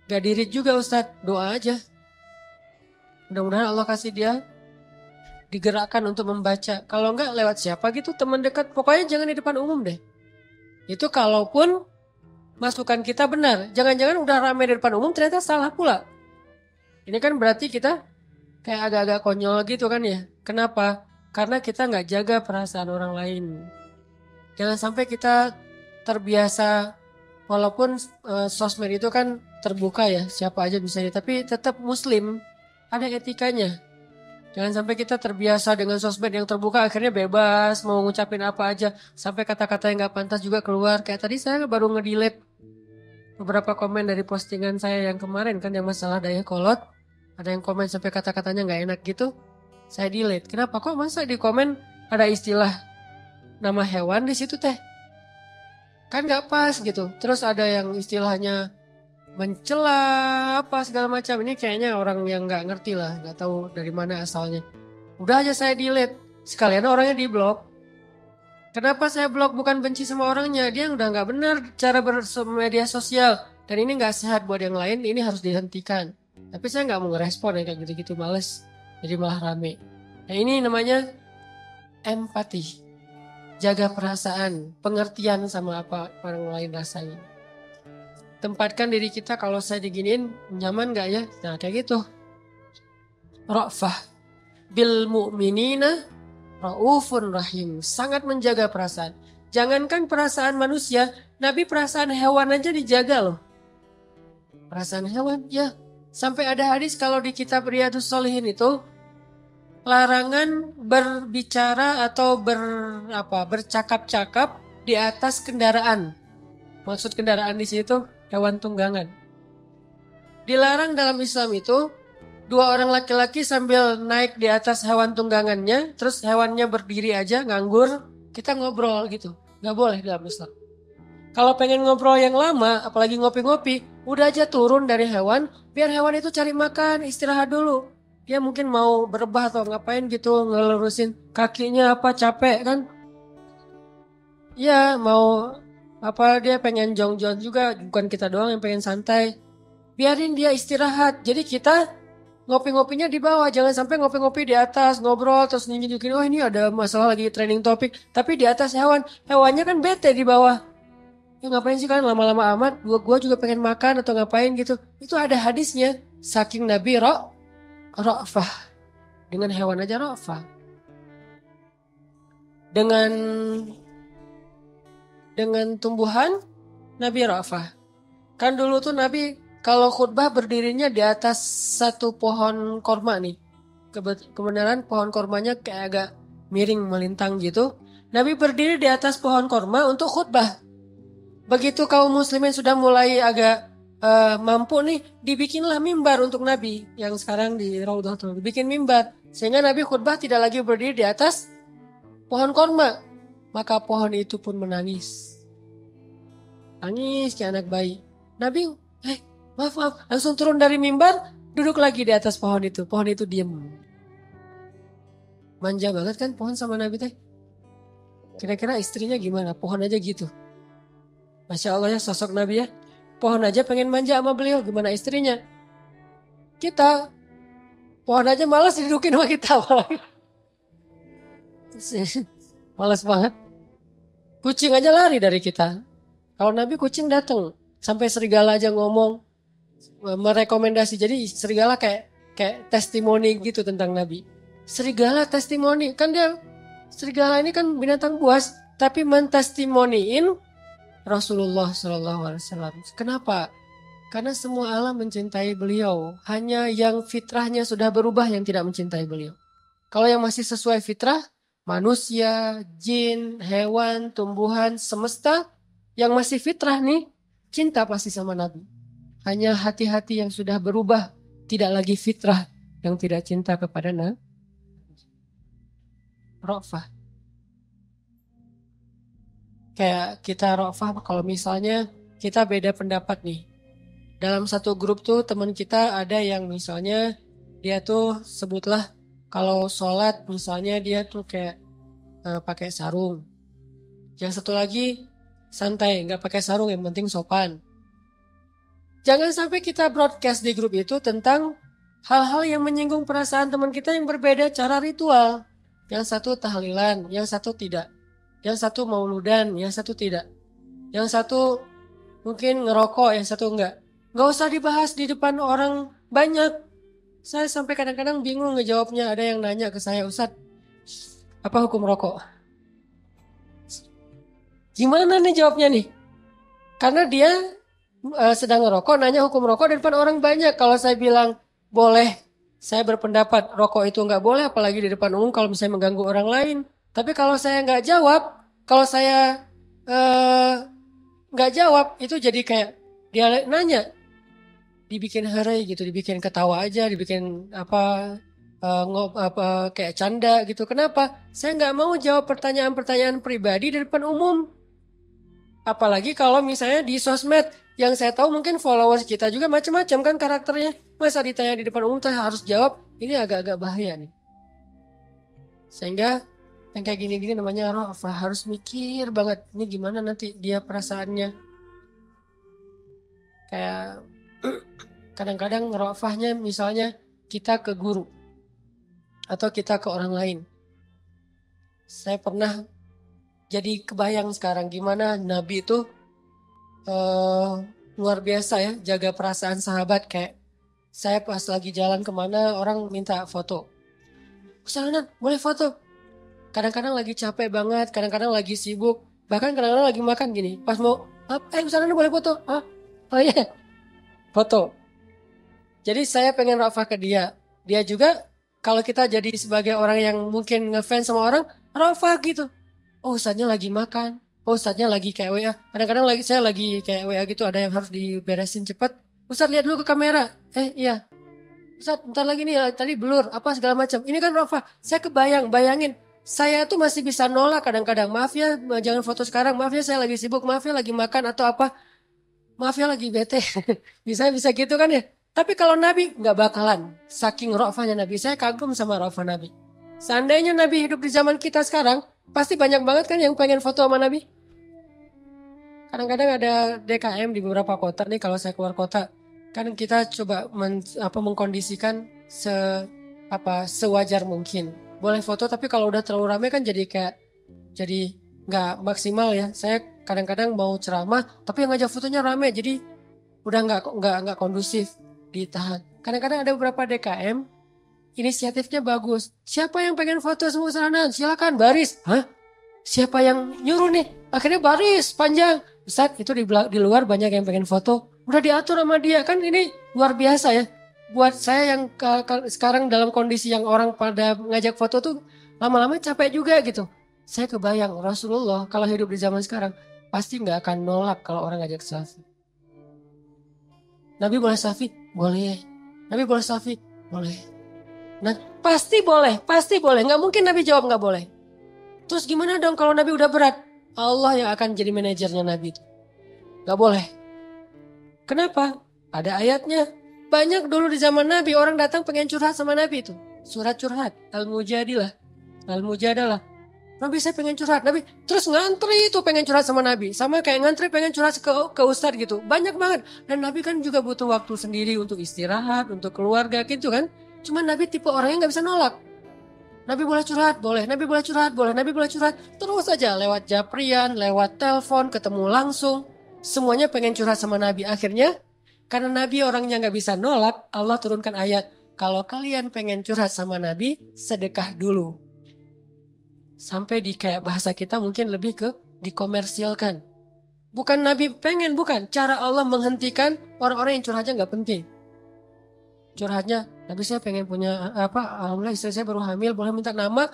Gak dirit juga Ustadz, doa aja. Mudah-mudahan Allah kasih dia digerakkan untuk membaca. Kalau enggak lewat siapa gitu, teman dekat. Pokoknya jangan di depan umum deh. Itu kalaupun masukan kita benar. Jangan-jangan udah rame di depan umum ternyata salah pula. Ini kan berarti kita kayak agak-agak konyol gitu kan ya. Kenapa? Karena kita nggak jaga perasaan orang lain. Jangan sampai kita terbiasa, walaupun sosmed itu kan terbuka ya, siapa aja bisa, tapi tetap muslim, ada etikanya. Jangan sampai kita terbiasa dengan sosmed yang terbuka, akhirnya bebas, mau ngucapin apa aja, sampai kata-kata yang gak pantas juga keluar. Kayak tadi saya baru nge-delete beberapa komen dari postingan saya yang kemarin kan, yang masalah Dayakolot. Ada yang komen sampai kata-katanya gak enak gitu, saya delete. Kenapa? Kok masa di komen ada istilah nama hewan di situ teh? Kan gak pas gitu. Terus ada yang istilahnya mencela apa segala macam. Ini kayaknya orang yang nggak ngerti lah, nggak tahu dari mana asalnya. Udah aja saya delete, sekalian orangnya di blok. Kenapa saya blok? Bukan benci sama orangnya, dia udah nggak benar cara bermedia sosial, dan ini nggak sehat buat yang lain, ini harus dihentikan. Tapi saya nggak mau ngerespon ya kayak gitu-gitu, males, jadi malah rame. Nah ini namanya empati, jaga perasaan, pengertian sama apa orang lain rasain. Tempatkan diri kita, kalau saya diginiin nyaman gak ya? Nah kayak gitu. Ra'fah bil mu'minina ra'ufun rahim. Sangat menjaga perasaan. Jangankan perasaan manusia, Nabi perasaan hewan aja dijaga loh. Perasaan hewan ya. Sampai ada hadis kalau di kitab Riyadhus Shalihin itu, larangan berbicara atau bercakap-cakap di atas kendaraan. Maksud kendaraan di situ hewan tunggangan. Dilarang dalam Islam itu dua orang laki-laki sambil naik di atas hewan tunggangannya, terus hewannya berdiri aja nganggur, kita ngobrol gitu. Gak boleh dalam Islam. Kalau pengen ngobrol yang lama, apalagi ngopi-ngopi, udah aja turun dari hewan, biar hewan itu cari makan, istirahat dulu. Dia mungkin mau berebah atau ngapain gitu, ngelurusin kakinya apa, capek kan. Ya mau apa, dia pengen jong-jong juga, bukan kita doang yang pengen santai. Biarin dia istirahat. Jadi kita ngopi-ngopinya di bawah, jangan sampai ngopi-ngopi di atas, ngobrol terus nunjukin, oh ini ada masalah lagi trending topik, tapi di atas hewan, hewannya kan bete di bawah. Ya ngapain sih kan lama-lama amat, gua juga pengen makan atau ngapain gitu. Itu ada hadisnya, saking Nabi ra'fah. Dengan hewan aja ra'fah. Dengan tumbuhan, Nabi ra'fah. Kan dulu tuh Nabi kalau khutbah berdirinya di atas satu pohon korma nih. Kebenaran pohon kormanya kayak agak miring melintang gitu. Nabi berdiri di atas pohon korma untuk khutbah. Begitu kaum muslimin sudah mulai agak mampu nih, dibikinlah mimbar untuk Nabi. Yang sekarang di Raudhah tuh dibikin mimbar. Sehingga Nabi khutbah tidak lagi berdiri di atas pohon korma. Maka pohon itu pun menangis. Nangis kayak anak bayi. Nabi, maaf, langsung turun dari mimbar, duduk lagi di atas pohon itu. Pohon itu diam. Manja banget kan pohon sama Nabi teh. Kira-kira istrinya gimana? Pohon aja gitu. Masya Allah ya sosok Nabi ya. Pohon aja pengen manja sama beliau, gimana istrinya? Kita, pohon aja malas didudukin sama kita. Malas banget. Kucing aja lari dari kita. Kalau Nabi kucing datang. Sampai serigala aja ngomong, merekomendasi. Jadi serigala kayak testimoni gitu tentang Nabi. Serigala testimoni. Kan serigala ini kan binatang buas. Tapi mentestimoniin Rasulullah SAW. Kenapa? Karena semua alam mencintai beliau. Hanya yang fitrahnya sudah berubah yang tidak mencintai beliau. Kalau yang masih sesuai fitrah, manusia, jin, hewan, tumbuhan, semesta, yang masih fitrah nih, cinta pasti sama Nabi. Hanya hati-hati yang sudah berubah, tidak lagi fitrah, yang tidak cinta kepada Nabi. Ra'fah. Kayak kita ra'fah kalau misalnya kita beda pendapat nih. Dalam satu grup tuh teman kita ada yang misalnya dia tuh sebutlah kalau sholat misalnya dia tuh kayak pakai sarung. Yang satu lagi santai, nggak pakai sarung, yang penting sopan. Jangan sampai kita broadcast di grup itu tentang hal-hal yang menyinggung perasaan teman kita yang berbeda cara ritual. Yang satu tahlilan, yang satu tidak. Yang satu mauludan, yang satu tidak. Yang satu mungkin ngerokok, yang satu enggak. Nggak usah dibahas di depan orang banyak. Saya sampai kadang-kadang bingung ngejawabnya. Ada yang nanya ke saya, Ustadz, apa hukum rokok? Gimana nih jawabnya nih? Karena dia sedang ngerokok, nanya hukum rokok di depan orang banyak. Kalau saya bilang boleh, saya berpendapat rokok itu nggak boleh, apalagi di depan umum kalau misalnya mengganggu orang lain. Tapi kalau saya nggak jawab, kalau saya nggak jawab, itu jadi kayak dia nanya, dibikin harai gitu, dibikin ketawa aja, dibikin kayak canda gitu. Kenapa? Saya nggak mau jawab pertanyaan-pertanyaan pribadi di depan umum. Apalagi kalau misalnya di sosmed, yang saya tahu mungkin followers kita juga macam-macam kan karakternya. Masa ditanya di depan umum saya harus jawab, ini agak-agak bahaya nih. Sehingga yang kayak gini-gini namanya ra'fah, harus mikir banget, ini gimana nanti dia perasaannya. Kayak kadang-kadang ra'fahnya misalnya kita ke guru atau kita ke orang lain. Saya pernah jadi kebayang sekarang gimana Nabi itu luar biasa ya, jaga perasaan sahabat. Kayak saya pas lagi jalan kemana orang minta foto. Ustaz, boleh foto? Kadang-kadang lagi capek banget, kadang-kadang lagi sibuk, bahkan kadang-kadang lagi makan gini. Pas mau, Ustaz boleh foto? Oh iya, foto. Jadi saya pengen ra'fah ke dia. Dia juga kalau kita jadi sebagai orang yang mungkin ngefans sama orang, ra'fah gitu. Oh Ustaznya lagi makan, oh Ustaznya lagi kayak WA. Kadang-kadang saya lagi kayak WA gitu, ada yang harus diberesin cepat. Ustaz lihat dulu ke kamera. Iya. Ustaz bentar lagi nih, tadi blur, apa segala macam. Ini kan ra'fah. Saya bayangin. Saya tuh masih bisa nolak kadang-kadang. Maaf ya, jangan foto sekarang. Maaf ya, saya lagi sibuk. Maaf ya, lagi makan atau apa. Maaf ya, lagi bete. bisa gitu kan ya. Tapi kalau Nabi nggak bakalan. Saking ra'fahnya Nabi. Saya kagum sama ra'fah Nabi. Seandainya Nabi hidup di zaman kita sekarang, pasti banyak banget kan yang pengen foto sama Nabi. Kadang-kadang ada DKM di beberapa kota nih. Kalau saya keluar kota, kan kita coba mengkondisikan sewajar mungkin. Boleh foto, tapi kalau udah terlalu ramai kan jadi nggak maksimal ya. Saya kadang-kadang mau ceramah, tapi yang ngajak fotonya ramai, jadi udah nggak kondusif, ditahan. Kadang-kadang ada beberapa DKM, inisiatifnya bagus. Siapa yang pengen foto semua sana? Silakan baris. Hah? Siapa yang nyuruh nih? Akhirnya baris panjang. Ustaz, itu di luar banyak yang pengen foto. Udah diatur sama dia, kan ini luar biasa ya. Buat saya yang sekarang dalam kondisi yang orang pada ngajak foto tuh lama-lama capek juga gitu. Saya kebayang Rasulullah kalau hidup di zaman sekarang pasti nggak akan nolak kalau orang ngajak selfie. Nabi boleh selfie? Boleh. Nabi boleh selfie? Boleh. Nah pasti boleh. Nggak mungkin Nabi jawab nggak boleh. Terus gimana dong kalau Nabi udah berat? Allah yang akan jadi manajernya Nabi itu. Nggak boleh. Kenapa? Ada ayatnya. Banyak dulu di zaman Nabi orang datang pengen curhat sama Nabi itu. Surat curhat. Al-Mujadalah. Nabi saya pengen curhat. Nabi terus ngantri itu pengen curhat sama Nabi. Sama kayak ngantri pengen curhat ke Ustadz gitu. Banyak banget. Dan Nabi kan juga butuh waktu sendiri untuk istirahat, untuk keluarga gitu kan. Cuman Nabi tipe orangnya gak bisa nolak. Nabi boleh curhat, boleh. Nabi boleh curhat, boleh. Nabi boleh curhat. Terus aja lewat japrian, lewat telepon, ketemu langsung. Semuanya pengen curhat sama Nabi. Akhirnya karena Nabi orangnya gak bisa nolak, Allah turunkan ayat. Kalau kalian pengen curhat sama Nabi, sedekah dulu. Sampai di kayak bahasa kita mungkin lebih ke dikomersilkan. Bukan Nabi pengen, bukan. Cara Allah menghentikan orang-orang yang curhatnya gak penting. Curhatnya, Nabi saya pengen punya alhamdulillah istri saya baru hamil, boleh minta nama.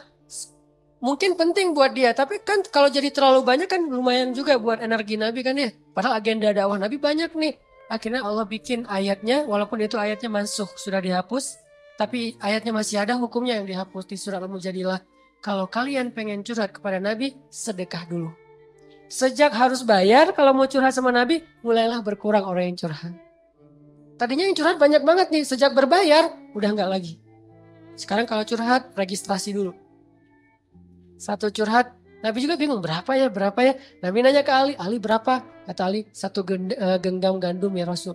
Mungkin penting buat dia, tapi kan kalau jadi terlalu banyak kan lumayan juga buat energi Nabi kan ya. Padahal agenda dakwah Nabi banyak nih. Akhirnya Allah bikin ayatnya, walaupun itu ayatnya mansuh, sudah dihapus. Tapi ayatnya masih ada hukumnya yang dihapus di surat Al-Mujadilah. Kalau kalian pengen curhat kepada Nabi, sedekah dulu. Sejak harus bayar, kalau mau curhat sama Nabi, mulailah berkurang orang yang curhat. Tadinya yang curhat banyak banget nih, sejak berbayar, udah enggak lagi. Sekarang kalau curhat, registrasi dulu. Satu curhat, Nabi juga bingung berapa ya. Nabi nanya ke Ali berapa? Kata Ali, satu genggam gandum ya Rasul.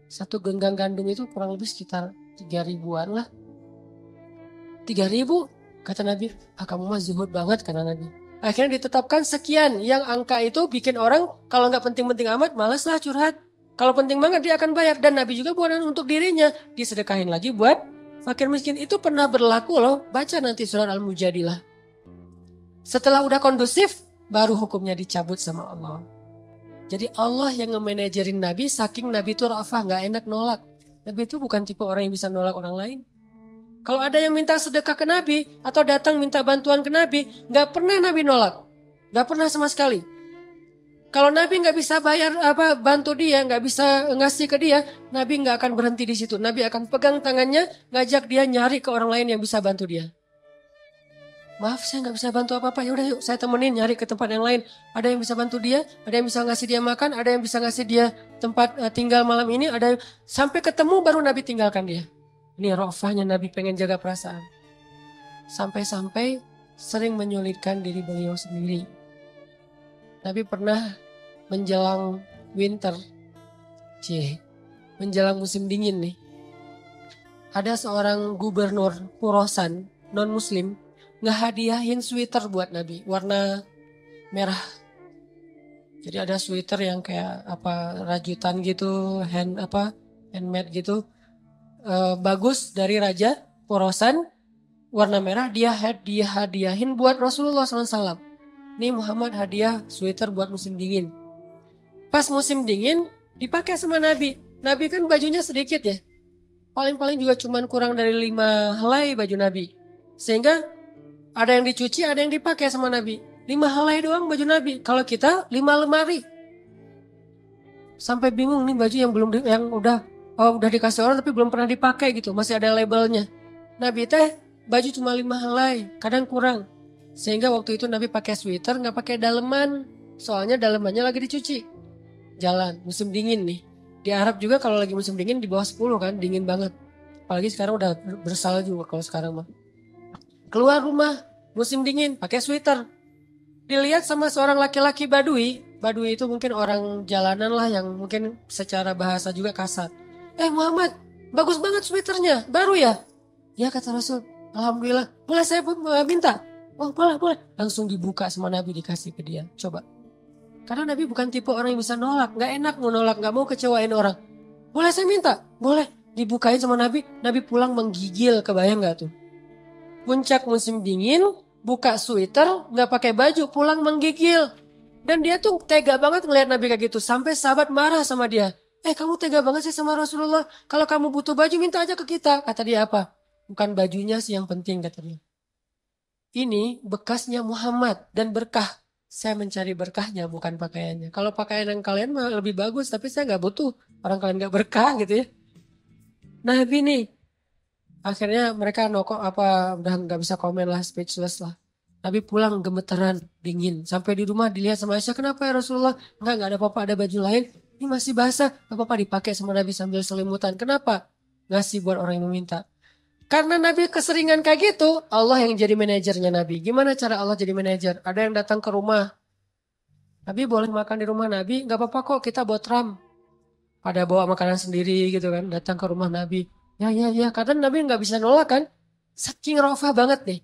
Satu genggam gandum itu kurang lebih sekitar 3.000-an lah. 3.000? Kata Nabi, kamu mah zuhud banget, kata Nabi. Akhirnya ditetapkan sekian, yang angka itu bikin orang kalau nggak penting-penting amat, malas lah curhat. Kalau penting banget dia akan bayar. Dan Nabi juga buat untuk dirinya, disedekahin lagi buat fakir miskin. Itu pernah berlaku loh, baca nanti surat Al-Mujadilah. Setelah udah kondusif, baru hukumnya dicabut sama Allah. Jadi Allah yang nge-manajerin Nabi, saking Nabi itu rafah, nggak enak nolak. Nabi itu bukan tipe orang yang bisa nolak orang lain. Kalau ada yang minta sedekah ke Nabi atau datang minta bantuan ke Nabi, gak pernah Nabi nolak. Gak pernah sama sekali. Kalau Nabi gak bisa bayar bantu dia, gak bisa ngasih ke dia, Nabi gak akan berhenti di situ. Nabi akan pegang tangannya, ngajak dia nyari ke orang lain yang bisa bantu dia. Maaf saya gak bisa bantu apa-apa, ya udah yuk saya temenin nyari ke tempat yang lain. Ada yang bisa bantu dia, ada yang bisa ngasih dia makan, ada yang bisa ngasih dia tempat tinggal malam ini, ada yang sampai ketemu baru Nabi tinggalkan dia. Ini rofahnya Nabi pengen jaga perasaan. Sampai-sampai sering menyulitkan diri beliau sendiri. Nabi pernah menjelang winter. Menjelang musim dingin nih. Ada seorang gubernur Purosan, non-muslim, ngehadiahin sweater buat Nabi. Warna merah. Jadi ada sweater yang kayak rajutan gitu, handmade gitu. Bagus dari Raja Purosan, warna merah, dia hadiahin buat Rasulullah SAW. Nih Muhammad hadiah sweater buat musim dingin. Pas musim dingin dipakai sama Nabi. Nabi kan bajunya sedikit ya. Paling-paling juga cuman kurang dari 5 helai baju Nabi. Sehingga ada yang dicuci, ada yang dipakai sama Nabi. 5 helai doang baju Nabi. Kalau kita 5 lemari. Sampai bingung nih baju yang udah dikasih orang tapi belum pernah dipakai gitu. Masih ada labelnya. Nabi baju cuma 5 helai. Kadang kurang. Sehingga waktu itu Nabi pakai sweater gak pakai daleman. Soalnya dalemannya lagi dicuci. Jalan musim dingin nih. Di Arab juga kalau lagi musim dingin di bawah 10 kan. Dingin banget. Apalagi sekarang udah bersalju kalau sekarang mah. Keluar rumah musim dingin pakai sweater. Dilihat sama seorang laki-laki Badui. Badui itu mungkin orang jalanan lah yang mungkin secara bahasa juga kasar. Muhammad, bagus banget sweaternya, baru ya? Ya kata Rasul, alhamdulillah. Boleh saya minta? Oh boleh. Langsung dibuka sama Nabi, dikasih ke dia. Coba. Karena Nabi bukan tipe orang yang bisa nolak. Gak enak mau nolak, gak mau kecewain orang. Boleh saya minta? Boleh. Dibukain sama Nabi, Nabi pulang menggigil, kebayang gak tuh? Puncak musim dingin, buka sweater, gak pakai baju, pulang menggigil. Dan dia tuh tega banget ngeliat Nabi kayak gitu. Sampai sahabat marah sama dia. Kamu tega banget sih sama Rasulullah. Kalau kamu butuh baju minta aja ke kita. Kata dia apa? Bukan bajunya sih yang penting kata dia. Ini bekasnya Muhammad dan berkah. Saya mencari berkahnya bukan pakaiannya. Kalau pakaian yang kalian mah lebih bagus tapi saya gak butuh. Orang kalian gak berkah gitu ya. Nabi nih. Akhirnya mereka udah gak bisa komen lah, speechless lah. Nabi pulang gemeteran, dingin. Sampai di rumah dilihat sama Aisyah, kenapa ya Rasulullah? Enggak ada apa-apa, ada baju lain. Ini masih basah, gak apa-apa dipakai sama Nabi sambil selimutan. Kenapa? Ngasih buat orang yang meminta. Karena Nabi keseringan kayak gitu, Allah yang jadi manajernya Nabi. Gimana cara Allah jadi manajer? Ada yang datang ke rumah. Nabi boleh makan di rumah Nabi, nggak apa-apa kok kita buat ram. Pada bawa makanan sendiri gitu kan, datang ke rumah Nabi. Ya, ya, ya, kadang Nabi nggak bisa nolak kan. Saking rofah banget nih.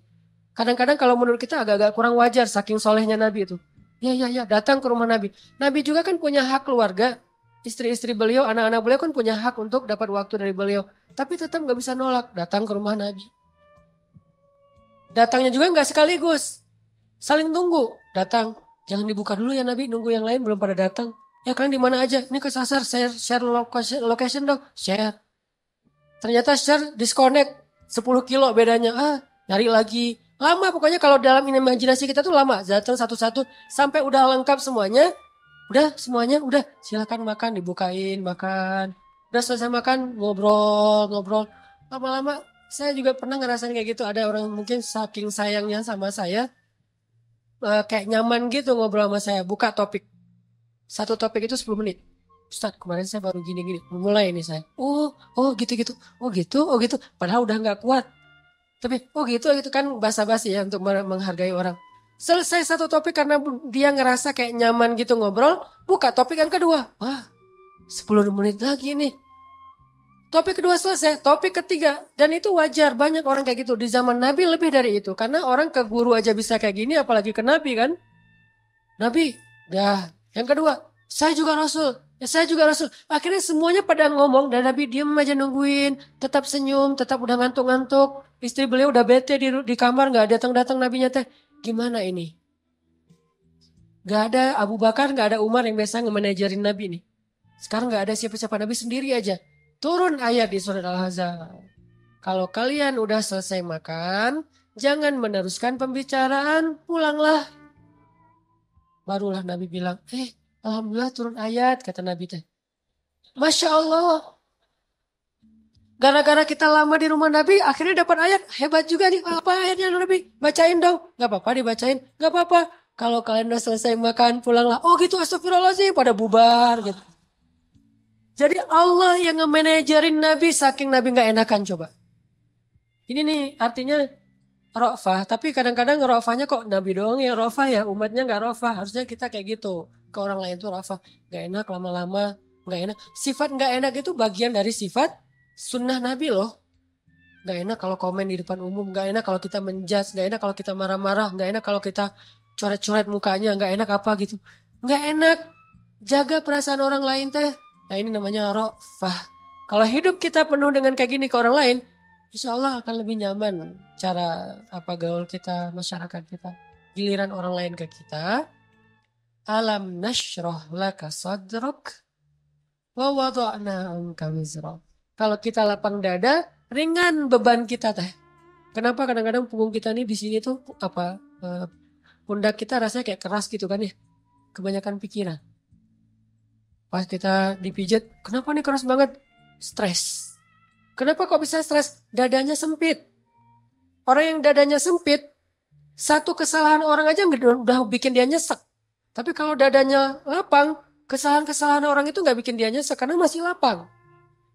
Kadang-kadang kalau menurut kita agak-agak kurang wajar, saking solehnya Nabi itu. Ya, ya, ya, datang ke rumah Nabi. Nabi juga kan punya hak keluarga. Istri-istri beliau, anak-anak beliau kan punya hak untuk dapat waktu dari beliau. Tapi tetap nggak bisa nolak, datang ke rumah Nabi. Datangnya juga nggak sekaligus. Saling tunggu, datang. Jangan dibuka dulu ya Nabi, nunggu yang lain belum pada datang. Ya kalian di mana aja? Ini kesasar, share location dong, share. Ternyata share disconnect 10 kilo bedanya. Nyari lagi. Lama pokoknya kalau dalam imajinasi kita tuh lama. Datang satu-satu sampai udah lengkap semuanya. Udah semuanya, udah silakan makan, dibukain, makan. Udah selesai makan, ngobrol, ngobrol. Lama-lama saya juga pernah ngerasain kayak gitu. Ada orang mungkin saking sayangnya sama saya, kayak nyaman gitu ngobrol sama saya. Buka topik. Satu topik itu 10 menit. Ustadz kemarin saya baru gini-gini. Mulai ini saya. Oh gitu-gitu. Oh gitu, oh gitu. Padahal udah nggak kuat. Tapi gitu kan basa-basi ya untuk menghargai orang. Selesai satu topik karena dia ngerasa kayak nyaman gitu ngobrol. Buka topik yang kedua. Wah 10 menit lagi nih. Topik kedua selesai, topik ketiga. Dan itu wajar, banyak orang kayak gitu. Di zaman Nabi lebih dari itu. Karena orang ke guru aja bisa kayak gini, apalagi ke Nabi kan. Nabi, dah. Yang kedua, saya juga Rasul. Ya saya juga Rasul. Akhirnya semuanya pada ngomong dan Nabi diem aja nungguin. Tetap senyum, tetap udah ngantuk-ngantuk. Istri beliau udah bete di kamar, gak datang-datang Nabinya teh. Gimana ini? Gak ada Abu Bakar, gak ada Umar yang biasa nge-manajerin Nabi nih. Sekarang gak ada siapa-siapa, Nabi sendiri aja. Turun ayat di surat Al-Ahzab. Kalau kalian udah selesai makan, jangan meneruskan pembicaraan, pulanglah. Barulah Nabi bilang, Alhamdulillah turun ayat, kata Nabi teh. Masya Allah. Gara-gara kita lama di rumah Nabi, akhirnya dapat ayat. Hebat juga nih, apa ayatnya Nabi? Bacain dong. Gak apa-apa dibacain, gak apa-apa. Kalau kalian udah selesai makan, pulanglah. Oh gitu, astagfirullahaladzim, pada bubar gitu. Jadi Allah yang nge-manajerin Nabi saking Nabi gak enakan coba. Ini nih artinya rofah. Tapi kadang-kadang rofahnya kok Nabi doang yang rofah ya. Umatnya gak rofah. Harusnya kita kayak gitu. Ke orang lain tuh rofah. Gak enak lama-lama. Gak enak. Sifat gak enak itu bagian dari sifat sunnah Nabi loh. Gak enak kalau komen di depan umum. Gak enak kalau kita menjudge. Gak enak kalau kita marah-marah. Gak enak kalau kita coret-coret mukanya. Gak enak apa gitu. Gak enak. Jaga perasaan orang lain teh. Nah ini namanya rofah. Kalau hidup kita penuh dengan kayak gini ke orang lain, insya Allah akan lebih nyaman cara gaul kita, masyarakat kita. Giliran orang lain ke kita, alam nashrah laka sadrak wa wada'na anka wizrak. Kalau kita lapang dada, ringan beban kita teh. Kenapa kadang-kadang punggung kita nih di sini tuh pundak kita rasanya kayak keras gitu kan ya. Kebanyakan pikiran. Pas kita dipijat, kenapa nih keras banget? Stres. Kenapa kok bisa stres? Dadanya sempit. Orang yang dadanya sempit, satu kesalahan orang aja udah bikin dia nyesek. Tapi kalau dadanya lapang, kesalahan-kesalahan orang itu gak bikin dia nyesek karena masih lapang.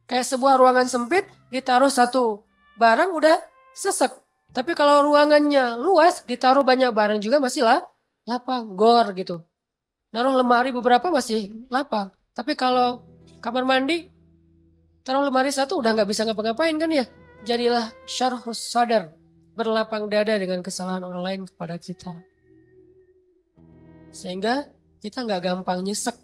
Kayak sebuah ruangan sempit, ditaruh satu barang udah sesek. Tapi kalau ruangannya luas, ditaruh banyak barang juga masih lapang, gor gitu. Naruh lemari beberapa masih lapang. Tapi kalau kamar mandi, taruh lemari satu udah gak bisa ngapa-ngapain kan ya. Jadilah syarhus sadar, berlapang dada dengan kesalahan orang lain kepada kita. Sehingga kita gak gampang nyesek,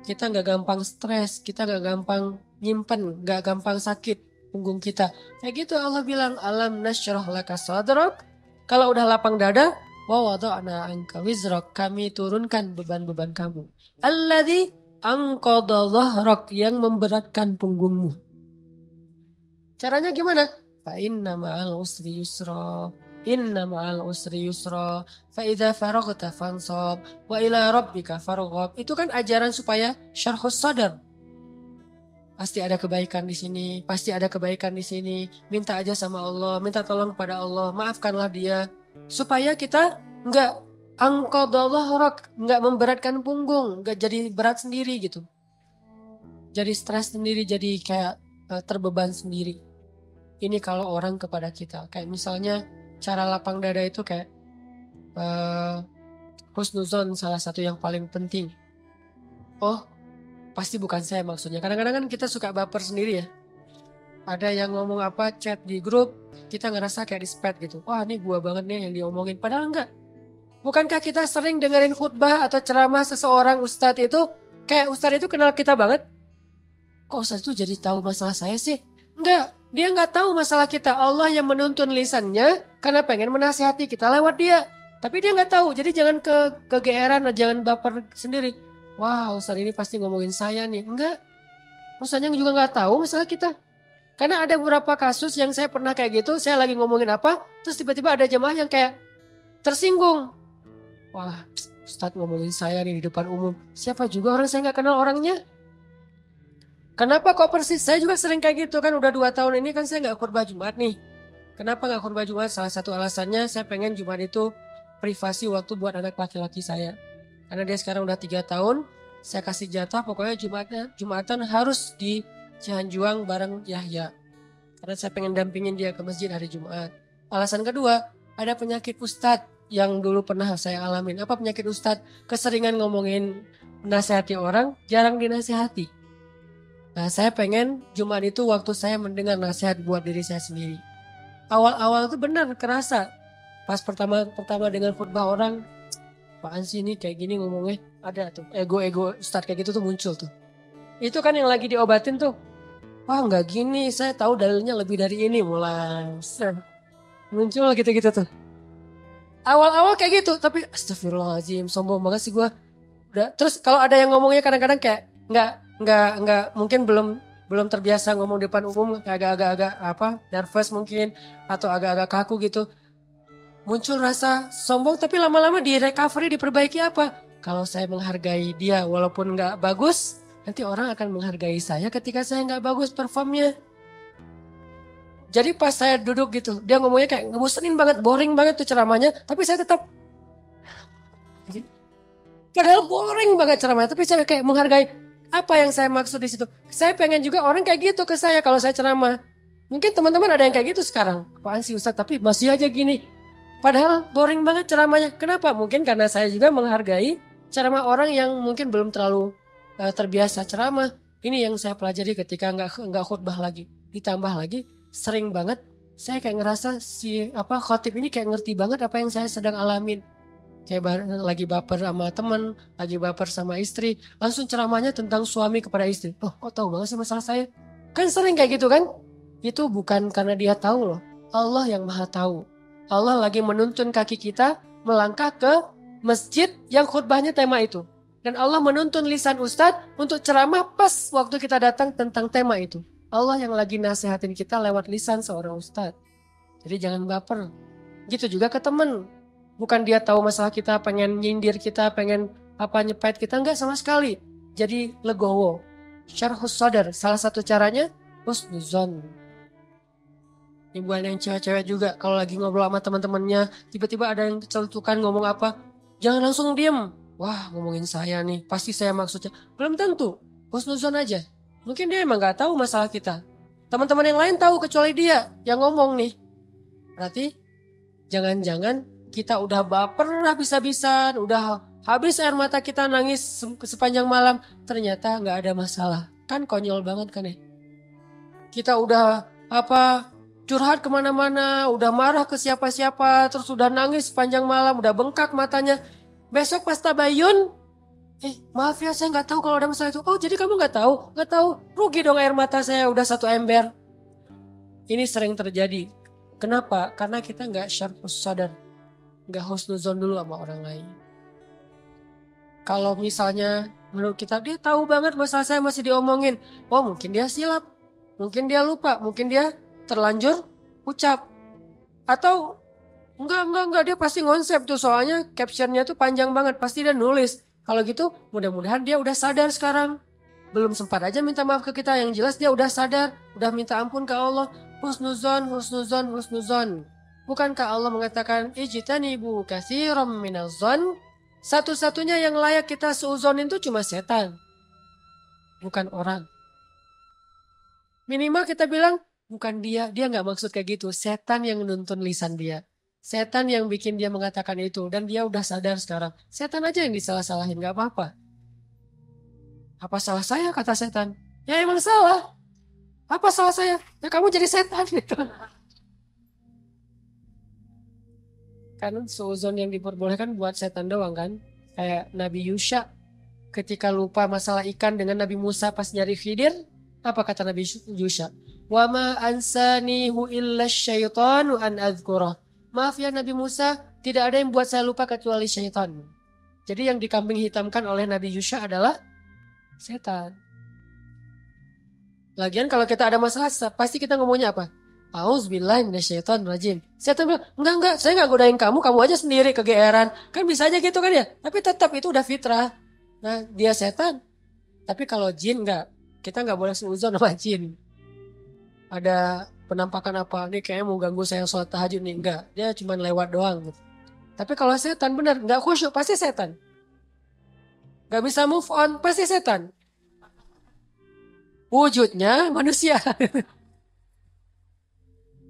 kita gak gampang stres, kita gak gampang nyimpen, gak gampang sakit punggung kita. Kayak gitu Allah bilang, alam nasyrah laka sadrak. Kalau udah lapang dada, wa wada'na anka wizrak, kami turunkan beban-beban kamu. Alladzi anqadha dhahrak, yang memberatkan punggungmu. Caranya gimana? Fa inna ma'al usri yusra. Inna ma'al usri yusra. Fa idza faraghta fansab wa ila rabbika farghab. Itu kan ajaran supaya syarhus sadar. Pasti ada kebaikan di sini, pasti ada kebaikan di sini. Minta aja sama Allah, minta tolong kepada Allah, maafkanlah dia. Supaya kita enggak angqadallah, nggak memberatkan punggung, nggak jadi berat sendiri gitu. Jadi stres sendiri, jadi kayak terbeban sendiri. Ini kalau orang kepada kita. Kayak misalnya cara lapang dada itu kayak eh, husnuzon salah satu yang paling penting. Oh, pasti bukan saya maksudnya. Kadang-kadang kan kita suka baper sendiri ya. Ada yang ngomong apa chat di grup, kita ngerasa kayak di spam gitu. Wah, ini gua banget nih yang diomongin. Padahal enggak. Bukankah kita sering dengerin khutbah atau ceramah seseorang ustadz itu, kayak ustadz itu kenal kita banget? Kok ustadz itu jadi tahu masalah saya sih? Enggak, dia nggak tahu masalah kita. Allah yang menuntun lisannya karena pengen menasihati kita lewat dia. Tapi dia nggak tahu, jadi jangan kegeeran, jangan baper sendiri. Wah, ustadz ini pasti ngomongin saya nih. Enggak, ustadznya juga nggak tahu masalah kita. Karena ada beberapa kasus yang saya pernah kayak gitu, saya lagi ngomongin apa, terus tiba-tiba ada jemaah yang kayak tersinggung. Wah, Ustadz ngomongin saya nih di depan umum. Siapa juga orang saya nggak kenal orangnya. Kenapa kok persis? Saya juga sering kayak gitu kan. Udah 2 tahun ini kan saya nggak khutbah Jumat nih. Kenapa nggak khutbah Jumat? Salah satu alasannya saya pengen Jumat itu privasi waktu buat anak laki-laki saya. Karena dia sekarang udah 3 tahun. Saya kasih jatah pokoknya Jumatan harus di Cihanjuang bareng Yahya. Karena saya pengen dampingin dia ke masjid hari Jumat. Alasan kedua, ada penyakit ustadz yang dulu pernah saya alamin. Apa penyakit ustadz? Keseringan ngomongin menasihati orang, jarang dinasihati. Nah, saya pengen Jumat itu waktu saya mendengar nasihat buat diri saya sendiri. Awal-awal itu benar kerasa. Pas pertama dengan khutbah orang, apaan sih ini kayak gini ngomongnya? Ada tuh, ego-ego ustadz kayak gitu tuh muncul tuh. Itu kan yang lagi diobatin tuh. Wah nggak gini, saya tahu dalilnya lebih dari ini mulai. Muncul gitu-gitu tuh. Awal-awal kayak gitu, tapi astagfirullahaladzim, sombong banget sih gue. Udah, terus kalau ada yang ngomongnya kadang-kadang kayak nggak mungkin belum terbiasa ngomong di depan umum, agak-agak apa nervous mungkin atau agak-agak kaku gitu. Muncul rasa sombong tapi lama-lama di recovery diperbaiki apa? Kalau saya menghargai dia walaupun nggak bagus, nanti orang akan menghargai saya ketika saya nggak bagus performnya. Jadi pas saya duduk gitu, dia ngomongnya kayak ngebosenin banget, boring banget tuh ceramahnya, tapi saya tetap padahal boring banget ceramahnya, tapi saya kayak menghargai apa yang saya maksud di situ. Saya pengen juga orang kayak gitu ke saya kalau saya ceramah. Mungkin teman-teman ada yang kayak gitu sekarang. Apaan sih Ustaz, tapi masih aja gini. Padahal boring banget ceramahnya. Kenapa? Mungkin karena saya juga menghargai ceramah orang yang mungkin belum terlalu terbiasa ceramah. Ini yang saya pelajari ketika nggak khutbah lagi. Ditambah lagi sering banget saya kayak ngerasa si khotib ini kayak ngerti banget apa yang saya sedang alamin. Kayak lagi baper sama teman, lagi baper sama istri, langsung ceramahnya tentang suami kepada istri. Oh, kok tahu banget sih masalah saya? Kan sering kayak gitu kan? Itu bukan karena dia tahu loh. Allah yang maha tahu. Allah lagi menuntun kaki kita melangkah ke masjid yang khutbahnya tema itu. Dan Allah menuntun lisan ustadz untuk ceramah pas waktu kita datang tentang tema itu. Allah yang lagi nasihatin kita lewat lisan seorang ustadz. Jadi jangan baper. Gitu juga ke teman. Bukan dia tahu masalah kita, pengen nyindir kita, pengen nyepet kita. Enggak sama sekali. Jadi legowo. Syarhus sadar. Salah satu caranya husnuzon. Ini buat yang cewek-cewek juga. Kalau lagi ngobrol sama teman-temannya, tiba-tiba ada yang celutukan ngomong apa. Jangan langsung diem. Wah ngomongin saya nih. Pasti saya maksudnya. Belum tentu. Husnuzon aja. Mungkin dia emang gak tahu masalah kita. Teman-teman yang lain tahu kecuali dia yang ngomong nih. Berarti jangan-jangan kita udah baper habis-habisan, udah habis air mata kita nangis sepanjang malam, ternyata nggak ada masalah. Kan konyol banget kan ya. Kita udah curhat kemana-mana, udah marah ke siapa-siapa, terus udah nangis sepanjang malam, udah bengkak matanya. Besok pas tabayun, maaf ya saya nggak tahu kalau ada masalah itu. Oh jadi kamu nggak tahu? Nggak tahu, rugi dong air mata saya udah 1 ember. Ini sering terjadi. Kenapa? Karena kita nggak syarhus sadar. Nggak husnuzon dulu sama orang lain. Kalau misalnya menurut kita dia tahu banget masalah saya masih diomongin. Oh mungkin dia silap. Mungkin dia lupa. Mungkin dia terlanjur ucap. Atau enggak dia pasti ngonsep tuh. Soalnya captionnya tuh panjang banget. Pasti dia nulis. Kalau gitu mudah-mudahan dia udah sadar sekarang. Belum sempat aja minta maaf ke kita. Yang jelas dia udah sadar. Udah minta ampun ke Allah. Husnuzon, husnuzon, husnuzon. Bukankah Allah mengatakan ijtanibu katsiran minaz-zon? Satu-satunya yang layak kita seuzonin itu cuma setan. Bukan orang. Minimal kita bilang Bukan dia nggak maksud kayak gitu. Setan yang nuntun lisan dia. Setan yang bikin dia mengatakan itu. Dan dia udah sadar sekarang. Setan aja yang disalah-salahin, nggak apa-apa. Apa salah saya, kata setan? Ya emang salah. Apa salah saya? Ya kamu jadi setan gitu. Kan suuzon yang diperbolehkan buat setan doang kan. Kayak Nabi Yusha ketika lupa masalah ikan dengan Nabi Musa pas nyari Khidir. Apa kata Nabi Yusha? Wa ma ansanihu illa syaitanu an adhkurah. Maaf ya Nabi Musa, tidak ada yang buat saya lupa kecuali syaitan. Jadi yang dikambing hitamkan oleh Nabi Yusha adalah setan. Lagian kalau kita ada masalah, pasti kita ngomongnya apa? Auzubillahi minasyaitonirrajim. Setan bilang, enggak, saya nggak godain kamu, kamu aja sendiri kegeeran. Kan bisa aja gitu kan ya? Tapi tetap itu udah fitrah. Nah, dia setan. Tapi kalau jin enggak, kita nggak boleh seuzon sama jin. Ada penampakan apa, nih kayaknya mau ganggu saya sholat tahajud nih. Enggak, dia cuma lewat doang. Gitu. Tapi kalau setan benar, nggak khusyuk, pasti setan. Nggak bisa move on, pasti setan. Wujudnya manusia.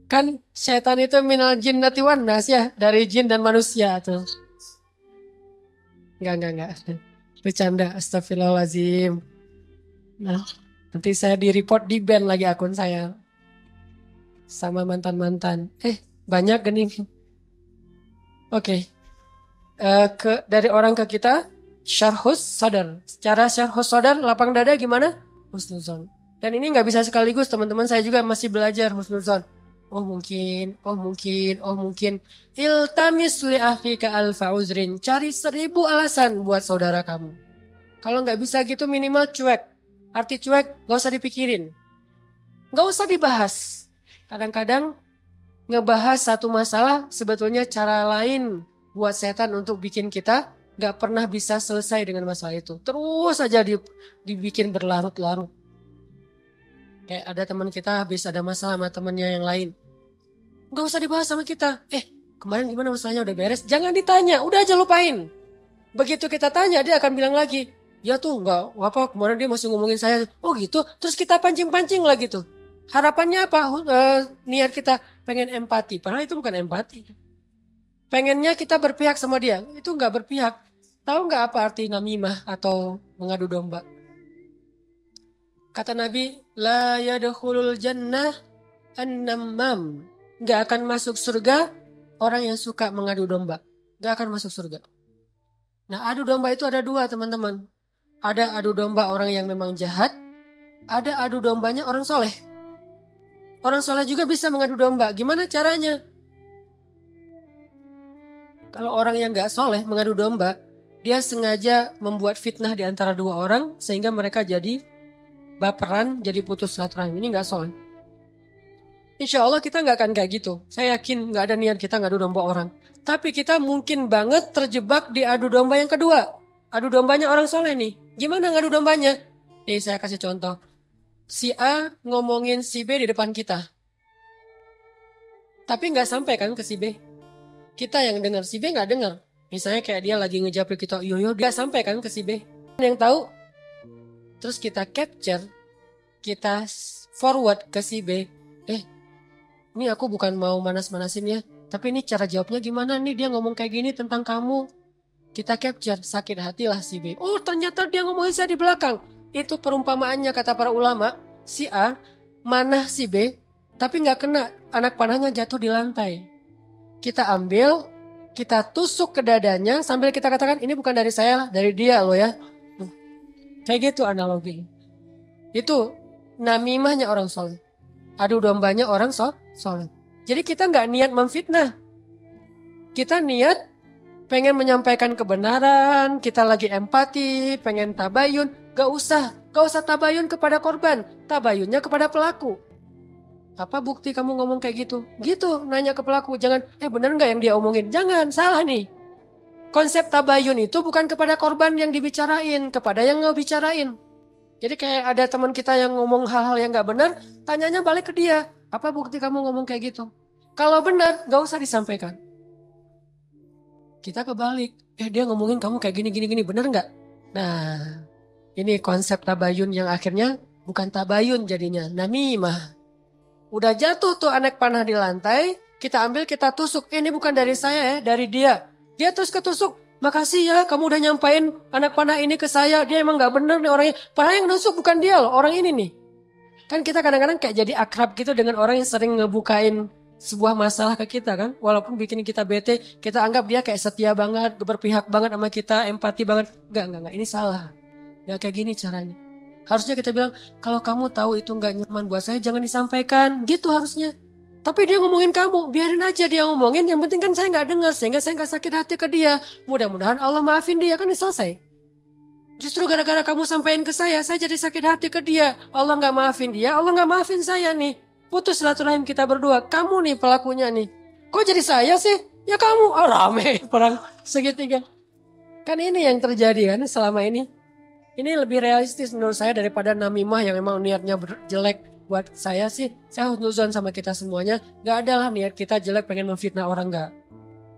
Kan setan itu minal jinnati wan nas ya, dari jin dan manusia tuh. Enggak. Bercanda, astagfirullahaladzim. Nah, nanti saya di-report, di-ban lagi akun saya. Sama mantan-mantan. Banyak gening. Oke. Dari orang ke kita, syarhus sadar. Cara syarhus sadar, lapang dada gimana? Husnuzon. Dan ini nggak bisa sekaligus, teman-teman, saya juga masih belajar husnuzon. Oh mungkin. Iltamis li akhika alfa uzrin. Cari 1000 alasan buat saudara kamu. Kalau nggak bisa gitu minimal cuek. Arti cuek nggak usah dipikirin. Nggak usah dibahas. Kadang-kadang ngebahas satu masalah sebetulnya cara lain buat setan untuk bikin kita nggak pernah bisa selesai dengan masalah itu. Terus aja dibikin berlarut-larut. Kayak ada teman kita habis ada masalah sama temannya yang lain. Nggak usah dibahas sama kita. Kemarin gimana masalahnya, udah beres? Jangan ditanya, udah aja lupain. Begitu kita tanya, dia akan bilang lagi, ya tuh nggak apa, kemarin dia masih ngomongin saya. Oh gitu, terus kita pancing-pancing lagi tuh. Harapannya apa? Niat kita pengen empati, padahal itu bukan empati. Pengennya kita berpihak sama dia, itu nggak berpihak. Tahu nggak apa arti namimah atau mengadu domba? Kata Nabi, la yadkhulul jannah an-nammam. Gak akan masuk surga orang yang suka mengadu domba. Gak akan masuk surga. Nah, adu domba itu ada 2, teman-teman. Ada adu domba orang yang memang jahat. Ada adu dombanya orang soleh. Orang soleh juga bisa mengadu domba. Gimana caranya? Kalau orang yang gak soleh mengadu domba, dia sengaja membuat fitnah di antara 2 orang sehingga mereka jadi baperan, jadi putus silaturahmi. Ini gak soleh. Insya Allah kita nggak akan kayak gitu. Saya yakin nggak ada niat kita ngadu domba orang. Tapi kita mungkin banget terjebak di adu domba yang kedua. Adu dombanya orang soleh nih. Gimana ngadu dombanya? Nih saya kasih contoh. Si A ngomongin si B di depan kita. Tapi nggak sampai kan ke si B. Kita yang dengar, si B nggak dengar. Misalnya kayak dia lagi ngejapri kita, yo dia sampai kan ke si B. Yang tahu, terus kita capture, kita forward ke si B. Ini aku bukan mau manas-manasin ya, tapi ini cara jawabnya gimana nih, dia ngomong kayak gini tentang kamu. Kita capture, sakit hatilah si B. Oh ternyata dia ngomongin saya di belakang. Itu perumpamaannya kata para ulama, si A manah si B, tapi nggak kena, anak panahnya jatuh di lantai. Kita ambil, kita tusuk ke dadanya sambil kita katakan ini bukan dari saya, dari dia loh ya. Kayak gitu analogi. Itu namimahnya orang soleh. Adu dombanya orang soleh. Jadi kita nggak niat memfitnah. Kita niat pengen menyampaikan kebenaran, kita lagi empati, pengen tabayun. Gak usah tabayun kepada korban, tabayunnya kepada pelaku. Apa bukti kamu ngomong kayak gitu? Gitu, nanya ke pelaku. Jangan, bener nggak yang dia omongin? Jangan, salah nih. Konsep tabayun itu bukan kepada korban yang dibicarain, kepada yang ngebicarain. Jadi kayak ada teman kita yang ngomong hal-hal yang gak benar, tanyanya balik ke dia. Apa bukti kamu ngomong kayak gitu? Kalau benar, gak usah disampaikan. Kita kebalik. Dia ngomongin kamu kayak gini, benar gak? Nah, ini konsep tabayun yang akhirnya bukan tabayun jadinya, namimah. Udah jatuh tuh anak panah di lantai, kita ambil, kita tusuk. Ini bukan dari saya ya, dari dia. Dia terus ketusuk. Makasih ya, kamu udah nyampain anak panah ini ke saya. Dia emang gak bener nih orangnya. Padahal yang nusuk bukan dia loh, orang ini nih. Kan kita kadang-kadang kayak jadi akrab gitu dengan orang yang sering ngebukain sebuah masalah ke kita kan. Walaupun bikin kita bete, kita anggap dia kayak setia banget, berpihak banget sama kita, empati banget. Enggak. Ini salah. Gak kayak gini caranya. Harusnya kita bilang, kalau kamu tahu itu gak nyaman buat saya, jangan disampaikan. Gitu harusnya. Tapi dia ngomongin kamu, biarin aja dia ngomongin. Yang penting kan saya gak dengar, sehingga saya gak sakit hati ke dia. Mudah-mudahan Allah maafin dia, kan selesai. Justru gara-gara kamu sampaikan ke saya jadi sakit hati ke dia. Allah gak maafin dia, Allah gak maafin saya nih. Putus silaturahim kita berdua. Kamu nih pelakunya nih. Kok jadi saya sih? Ya kamu. Oh rame perang segitiga. Kan ini yang terjadi kan selama ini. Ini lebih realistis menurut saya daripada namimah yang memang niatnya jelek buat saya sih. Saya husnuzon sama kita semuanya. Gak ada lah niat kita jelek pengen memfitnah orang, gak.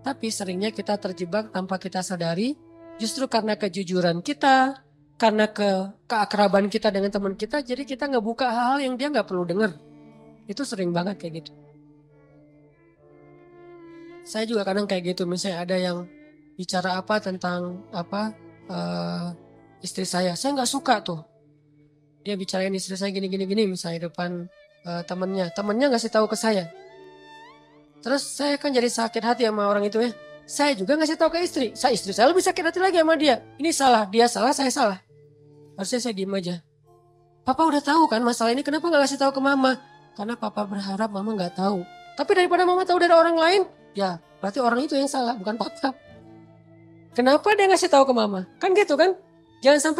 Tapi seringnya kita terjebak tanpa kita sadari. Justru karena kejujuran kita, karena keakraban kita dengan teman kita, jadi kita ngebuka hal-hal yang dia gak perlu dengar. Itu sering banget kayak gitu. Saya juga kadang kayak gitu, misalnya ada yang bicara apa tentang istri saya nggak suka tuh. Dia bicarain istri saya gini misalnya depan temennya ngasih tahu ke saya. Terus saya kan jadi sakit hati sama orang itu ya. Saya juga ngasih tahu ke istri saya lebih sakit hati lagi sama dia. Ini salah, dia salah, saya salah. Harusnya saya diem aja. Papa udah tahu kan masalah ini, kenapa nggak kasih tahu ke mama? Karena papa berharap mama nggak tahu. Tapi daripada mama tahu dari orang lain, ya berarti orang itu yang salah, bukan papa. Kenapa dia ngasih tahu ke mama? Kan gitu kan? Jangan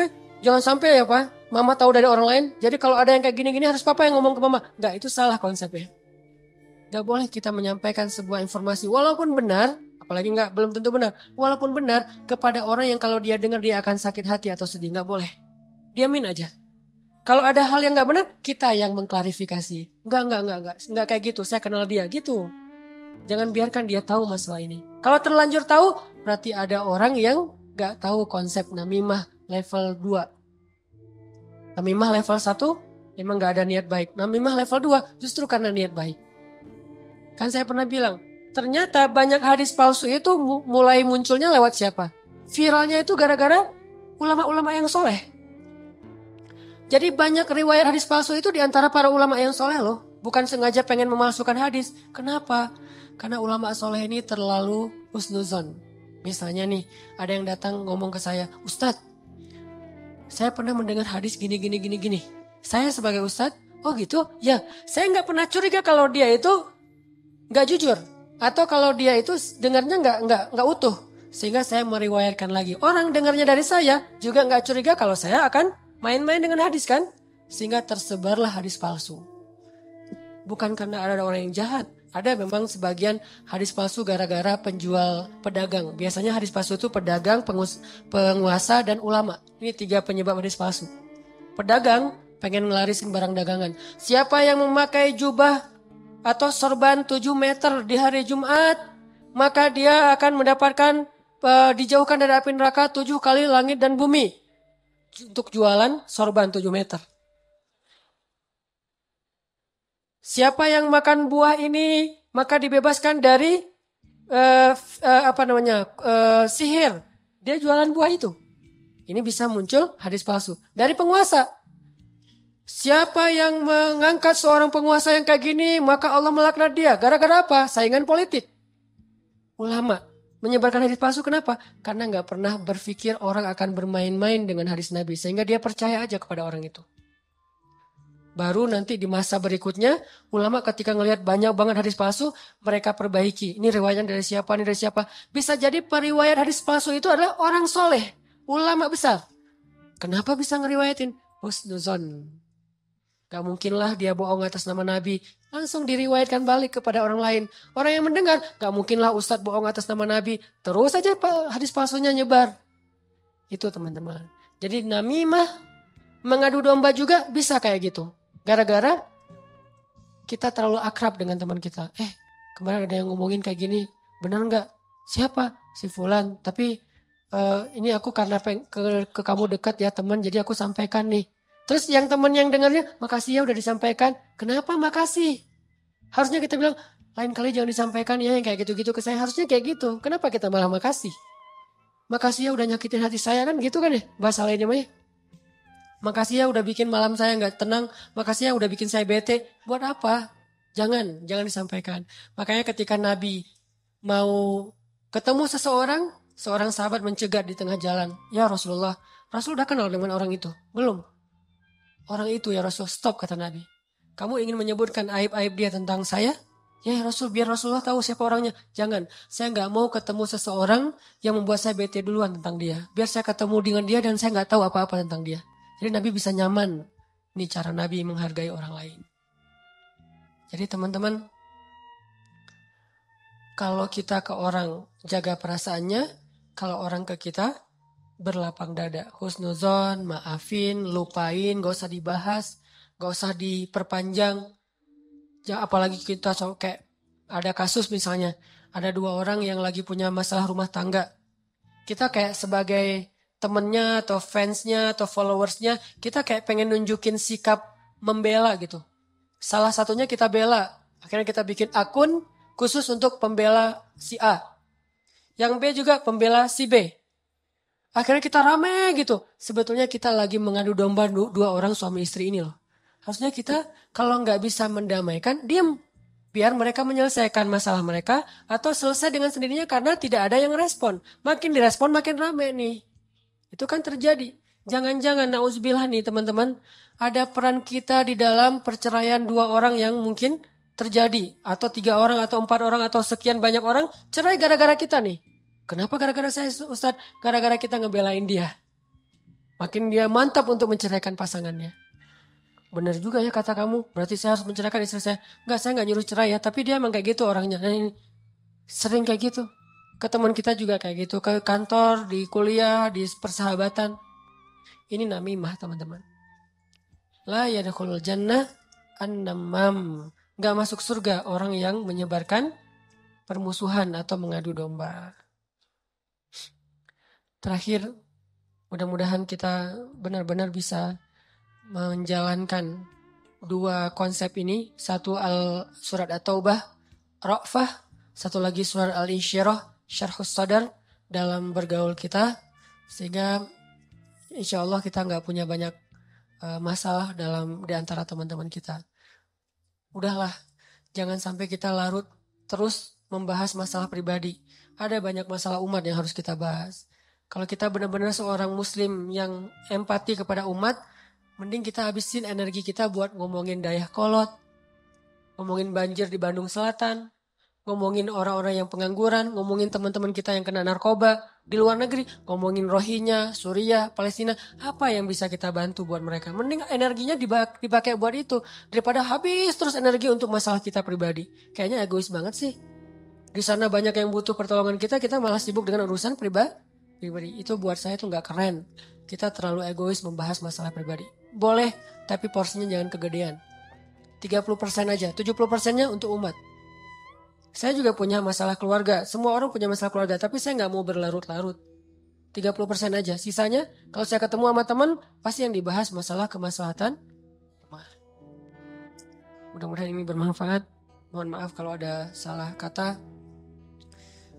sampai ya Pak, mama tahu dari orang lain. Jadi kalau ada yang kayak gini-gini harus papa yang ngomong ke mama. Enggak, itu salah konsepnya. Gak boleh kita menyampaikan sebuah informasi walaupun benar, apalagi belum tentu benar. Walaupun benar kepada orang yang kalau dia dengar dia akan sakit hati atau sedih, gak boleh. Diamin aja. Kalau ada hal yang gak benar, kita yang mengklarifikasi. Enggak kayak gitu, saya kenal dia gitu. Jangan biarkan dia tahu masalah ini. Kalau terlanjur tahu, berarti ada orang yang gak tahu konsep namimah level 2. Namimah level 1 memang gak ada niat baik. Namimah level 2 justru karena niat baik. Kan saya pernah bilang, ternyata banyak hadis palsu itu mulai munculnya lewat siapa? Viralnya itu gara-gara ulama-ulama yang soleh. Jadi banyak riwayat hadis palsu itu diantara para ulama yang soleh loh. Bukan sengaja pengen memalsukan hadis. Kenapa? Karena ulama soleh ini terlalu husnuzon. Misalnya nih, ada yang datang ngomong ke saya, Ustadz, saya pernah mendengar hadis gini. Saya sebagai Ustadz, oh gitu? Ya, saya nggak pernah curiga kalau dia itu nggak jujur. Atau kalau dia itu dengarnya nggak utuh. Sehingga saya meriwayatkan lagi. Orang dengarnya dari saya juga nggak curiga kalau saya akan main-main dengan hadis kan. Sehingga tersebarlah hadis palsu. Bukan karena ada orang yang jahat. Ada memang sebagian hadis palsu gara-gara pedagang. Biasanya hadis palsu itu pedagang, penguasa, dan ulama. Ini 3 penyebab hadis palsu. Pedagang pengen ngelarisin barang dagangan. Siapa yang memakai jubah atau sorban 7 meter di hari Jumat, maka dia akan mendapatkan dijauhkan dari api neraka 7 kali langit dan bumi. Untuk jualan sorban 7 meter. Siapa yang makan buah ini maka dibebaskan dari sihir. Dia jualan buah itu. Ini bisa muncul hadis palsu dari penguasa. Siapa yang mengangkat seorang penguasa yang kayak gini maka Allah melaknat dia. Gara-gara apa? Saingan politik. Ulama menyebarkan hadis palsu kenapa? Karena nggak pernah berpikir orang akan bermain-main dengan hadis Nabi sehingga dia percaya aja kepada orang itu. Baru nanti di masa berikutnya, ulama ketika ngelihat banyak banget hadis palsu, mereka perbaiki. Ini riwayat dari siapa, ini dari siapa. Bisa jadi periwayat hadis palsu itu adalah orang soleh, ulama besar. Kenapa bisa ngeriwayatin? Husnuzon. Gak mungkin lah dia bohong atas nama Nabi. Langsung diriwayatkan balik kepada orang lain. Orang yang mendengar, gak mungkin lah Ustadz bohong atas nama Nabi. Terus aja hadis palsunya nyebar. Itu teman-teman. Jadi namimah, mengadu domba juga bisa kayak gitu. Gara-gara kita terlalu akrab dengan teman kita. Kemarin ada yang ngomongin kayak gini. Benar gak? Siapa? Si Fulan. Tapi ini aku karena ke kamu dekat ya teman. Jadi aku sampaikan nih. Terus yang teman yang dengarnya, makasih ya udah disampaikan. Kenapa makasih? Harusnya kita bilang, lain kali jangan disampaikan ya yang kayak gitu-gitu ke saya. Harusnya kayak gitu. Kenapa kita malah makasih? Makasih ya udah nyakitin hati saya kan gitu kan ya. Bahasa lainnya mah ya. Makasih ya udah bikin malam saya nggak tenang. Makasih ya udah bikin saya bete. Buat apa? Jangan disampaikan. Makanya ketika Nabi mau ketemu seseorang, seorang sahabat mencegat di tengah jalan. Ya Rasulullah, Rasul udah kenal dengan orang itu? Belum. Orang itu ya Rasul, stop kata Nabi. Kamu ingin menyebutkan aib-aib dia tentang saya? Ya Rasul, biar Rasulullah tahu siapa orangnya. Jangan, saya nggak mau ketemu seseorang yang membuat saya bete duluan tentang dia. Biar saya ketemu dengan dia dan saya nggak tahu apa-apa tentang dia. Jadi Nabi bisa nyaman. Ini cara Nabi menghargai orang lain. Jadi teman-teman, kalau kita ke orang jaga perasaannya, kalau orang ke kita berlapang dada. Husnuzon, maafin, lupain, gak usah dibahas, gak usah diperpanjang. Ya, apalagi kita kayak ada kasus misalnya, ada 2 orang yang lagi punya masalah rumah tangga. Kita kayak sebagai temennya atau fansnya atau followersnya, kita kayak pengen nunjukin sikap membela gitu. Salah satunya kita bela. Akhirnya kita bikin akun khusus untuk pembela si A. Yang B juga pembela si B. Akhirnya kita rame gitu. Sebetulnya kita lagi mengadu domba 2 orang suami istri ini loh. Harusnya kita kalau nggak bisa mendamaikan, diam. Biar mereka menyelesaikan masalah mereka atau selesai dengan sendirinya karena tidak ada yang respon. Makin direspon makin rame nih. Itu kan terjadi. Jangan-jangan nauzubillah nih teman-teman. Ada peran kita di dalam perceraian 2 orang yang mungkin terjadi. Atau 3 orang atau 4 orang atau sekian banyak orang cerai gara-gara kita nih. Kenapa gara-gara saya Ustadz? Gara-gara kita ngebelain dia. Makin dia mantap untuk menceraikan pasangannya. Benar juga ya kata kamu. Berarti saya harus menceraikan istri saya. Enggak, saya nggak nyuruh cerai ya. Tapi dia emang kayak gitu orangnya. Dan ini sering kayak gitu. Ke teman kita juga kayak gitu. Ke kantor, di kuliah, di persahabatan. Ini namimah teman-teman. La yadkhulul jannah an-namam. Gak masuk surga orang yang menyebarkan permusuhan atau mengadu domba. Terakhir, mudah-mudahan kita benar-benar bisa menjalankan 2 konsep ini. Satu surat At-Taubah, Ra'fah. Satu lagi surat Al-Insyirah, Syarhus Sadar dalam bergaul kita. Sehingga insya Allah kita gak punya banyak masalah di antara teman-teman kita. Udahlah, jangan sampai kita larut terus membahas masalah pribadi. Ada banyak masalah umat yang harus kita bahas. Kalau kita benar-benar seorang muslim yang empati kepada umat, mending kita habisin energi kita buat ngomongin Dayakolot, ngomongin banjir di Bandung Selatan, ngomongin orang-orang yang pengangguran, ngomongin teman-teman kita yang kena narkoba di luar negeri, ngomongin Rohingya, Suriah, Palestina, apa yang bisa kita bantu buat mereka. Mending energinya dipakai buat itu, daripada habis terus energi untuk masalah kita pribadi. Kayaknya egois banget sih. Di sana banyak yang butuh pertolongan kita malah sibuk dengan urusan pribadi. Itu buat saya tuh gak keren. Kita terlalu egois membahas masalah pribadi. Boleh, tapi porsinya jangan kegedean. 30% aja, 70%-nya untuk umat. Saya juga punya masalah keluarga. Semua orang punya masalah keluarga, tapi saya gak mau berlarut-larut. 30% aja. Sisanya, kalau saya ketemu sama teman, pasti yang dibahas masalah kemaslahatan. Mudah-mudahan ini bermanfaat. Mohon maaf kalau ada salah kata.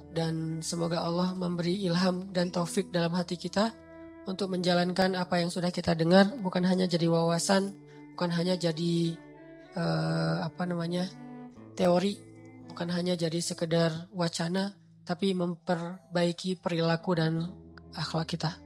Dan semoga Allah memberi ilham dan taufik dalam hati kita untuk menjalankan apa yang sudah kita dengar, bukan hanya jadi wawasan, bukan hanya jadi teori, bukan hanya jadi sekedar wacana, tapi memperbaiki perilaku dan akhlak kita.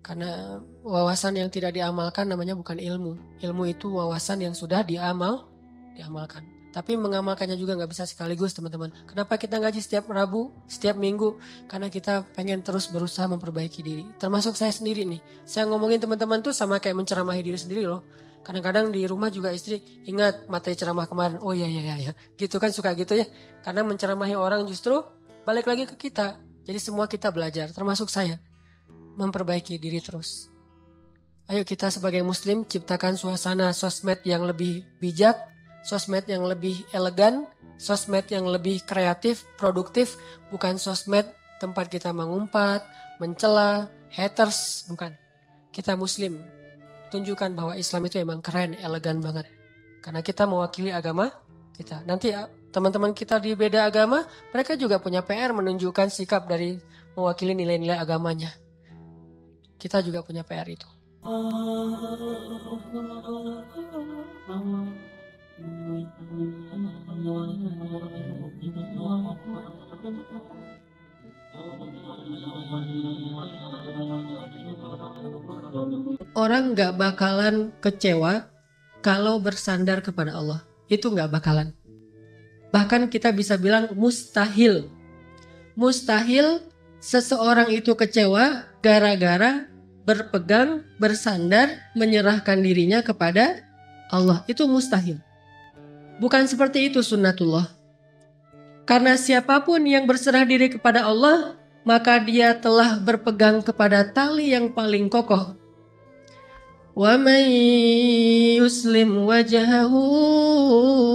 Karena wawasan yang tidak diamalkan namanya bukan ilmu. Ilmu itu wawasan yang sudah diamalkan. Tapi mengamalkannya juga gak bisa sekaligus teman-teman. Kenapa kita ngaji setiap Rabu, setiap Minggu? Karena kita pengen terus berusaha memperbaiki diri. Termasuk saya sendiri nih. Saya ngomongin teman-teman tuh sama kayak menceramahi diri sendiri loh. Kadang-kadang di rumah juga istri, ingat materi ceramah kemarin. Oh iya. Gitu kan suka gitu ya. Karena menceramahi orang justru balik lagi ke kita. Jadi semua kita belajar, termasuk saya. Memperbaiki diri terus. Ayo kita sebagai muslim ciptakan suasana sosmed yang lebih bijak, sosmed yang lebih elegan, sosmed yang lebih kreatif, produktif, bukan sosmed tempat kita mengumpat, mencela, haters, bukan. Kita muslim, tunjukkan bahwa Islam itu emang keren, elegan banget. Karena kita mewakili agama kita. Nanti teman-teman kita di beda agama, mereka juga punya PR menunjukkan sikap dari mewakili nilai-nilai agamanya. Kita juga punya PR itu. Orang gak bakalan kecewa kalau bersandar kepada Allah. Itu gak bakalan. Bahkan kita bisa bilang mustahil. Mustahil seseorang itu kecewa gara-gara berpegang, bersandar, menyerahkan dirinya kepada Allah. Itu mustahil. Bukan seperti itu sunnatullah. Karena siapapun yang berserah diri kepada Allah, maka dia telah berpegang kepada tali yang paling kokoh. Wa man yuslim wajhahu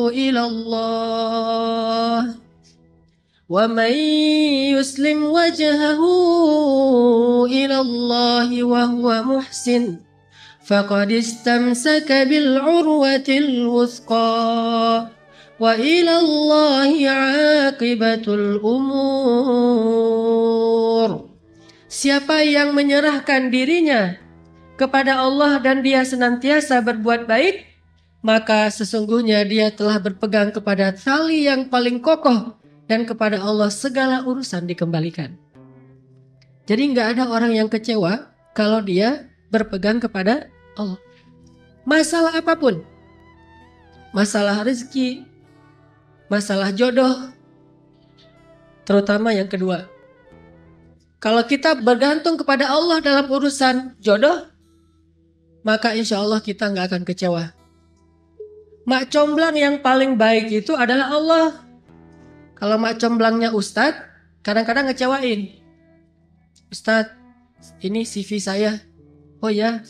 ila Allah. Wa man yuslim wajhahu ila Allah wa huwa muhsin faqad istamsaka bil urwatil wuthqa wa ila Allahi aqibatul umur. Siapa yang menyerahkan dirinya kepada Allah dan dia senantiasa berbuat baik, maka sesungguhnya dia telah berpegang kepada tali yang paling kokoh dan kepada Allah segala urusan dikembalikan. Jadi nggak ada orang yang kecewa kalau dia berpegang kepada Allah. Masalah apapun, masalah rezeki, masalah jodoh, terutama yang kedua. Kalau kita bergantung kepada Allah dalam urusan jodoh, maka insya Allah kita nggak akan kecewa. Mak comblang yang paling baik itu adalah Allah. Kalau mak comblangnya Ustadz, kadang-kadang ngecewain. Ustadz, ini CV saya. Oh ya,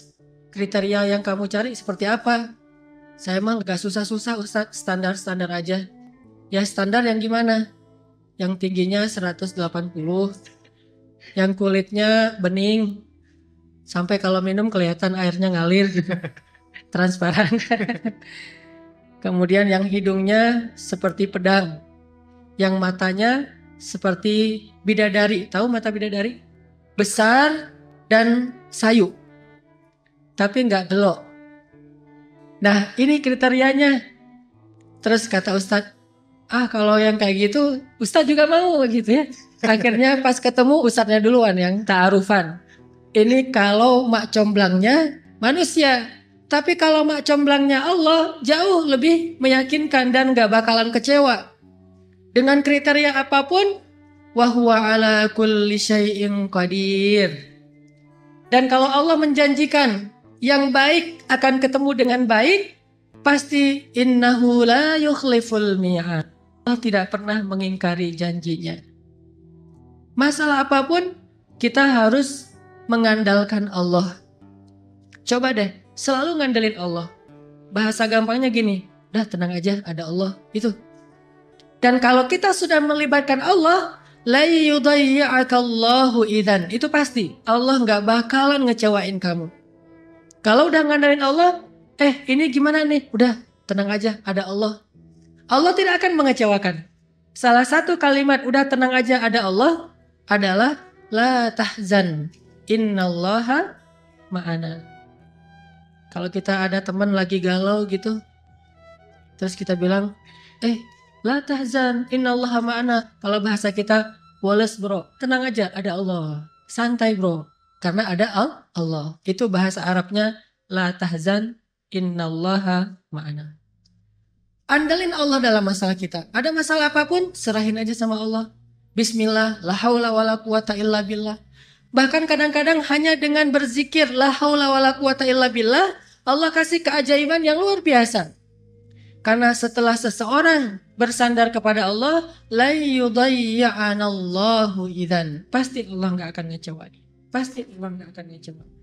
kriteria yang kamu cari seperti apa? Saya emang gak susah-susah Ustadz, standar-standar aja. Ya standar yang gimana? Yang tingginya 180, yang kulitnya bening, sampai kalau minum kelihatan airnya ngalir, transparan. Kemudian yang hidungnya seperti pedang, yang matanya seperti bidadari. Tahu mata bidadari? Besar dan sayu, tapi nggak gelok. Nah ini kriterianya. Terus kata Ustadz, kalau yang kayak gitu Ustadz juga mau gitu ya. Akhirnya pas ketemu Ustadznya duluan yang ta'arufan. Ini kalau mak comblangnya manusia. Tapi kalau mak comblangnya Allah jauh lebih meyakinkan dan gak bakalan kecewa. Dengan kriteria apapun, wa huwa ala kulli syai'in qadir. Dan kalau Allah menjanjikan yang baik akan ketemu dengan baik, pasti innahu la yukhliful mi'ad. Allah tidak pernah mengingkari janjinya. Masalah apapun kita harus mengandalkan Allah. Coba deh, selalu ngandelin Allah. Bahasa gampangnya gini, udah tenang aja, ada Allah, itu. Dan kalau kita sudah melibatkan Allah, la yudayya'akallahu idzan, itu pasti Allah nggak bakalan ngecewain kamu. Kalau udah ngandelin Allah, ini gimana nih? Udah tenang aja, ada Allah. Allah tidak akan mengecewakan. Salah satu kalimat udah tenang aja, ada Allah adalah la tahzan, innallaha ma'ana. Kalau kita ada teman lagi galau gitu, terus kita bilang, la tahzan, innallaha ma'ana. Kalau bahasa kita, wales bro, tenang aja, ada Allah. Santai bro, karena ada Allah. Itu bahasa Arabnya, la tahzan, innallaha ma'ana. Andalin Allah dalam masalah kita. Ada masalah apapun, serahin aja sama Allah. Bismillah, la haula wala quwata illa billah. Bahkan kadang-kadang hanya dengan berzikir la haula wala quwata illa billah, Allah kasih keajaiban yang luar biasa. Karena setelah seseorang bersandar kepada Allah, la yudayya'anallahu idzan. Pasti Allah enggak akan ngecewain. Pasti Allah enggak akan ngecewain.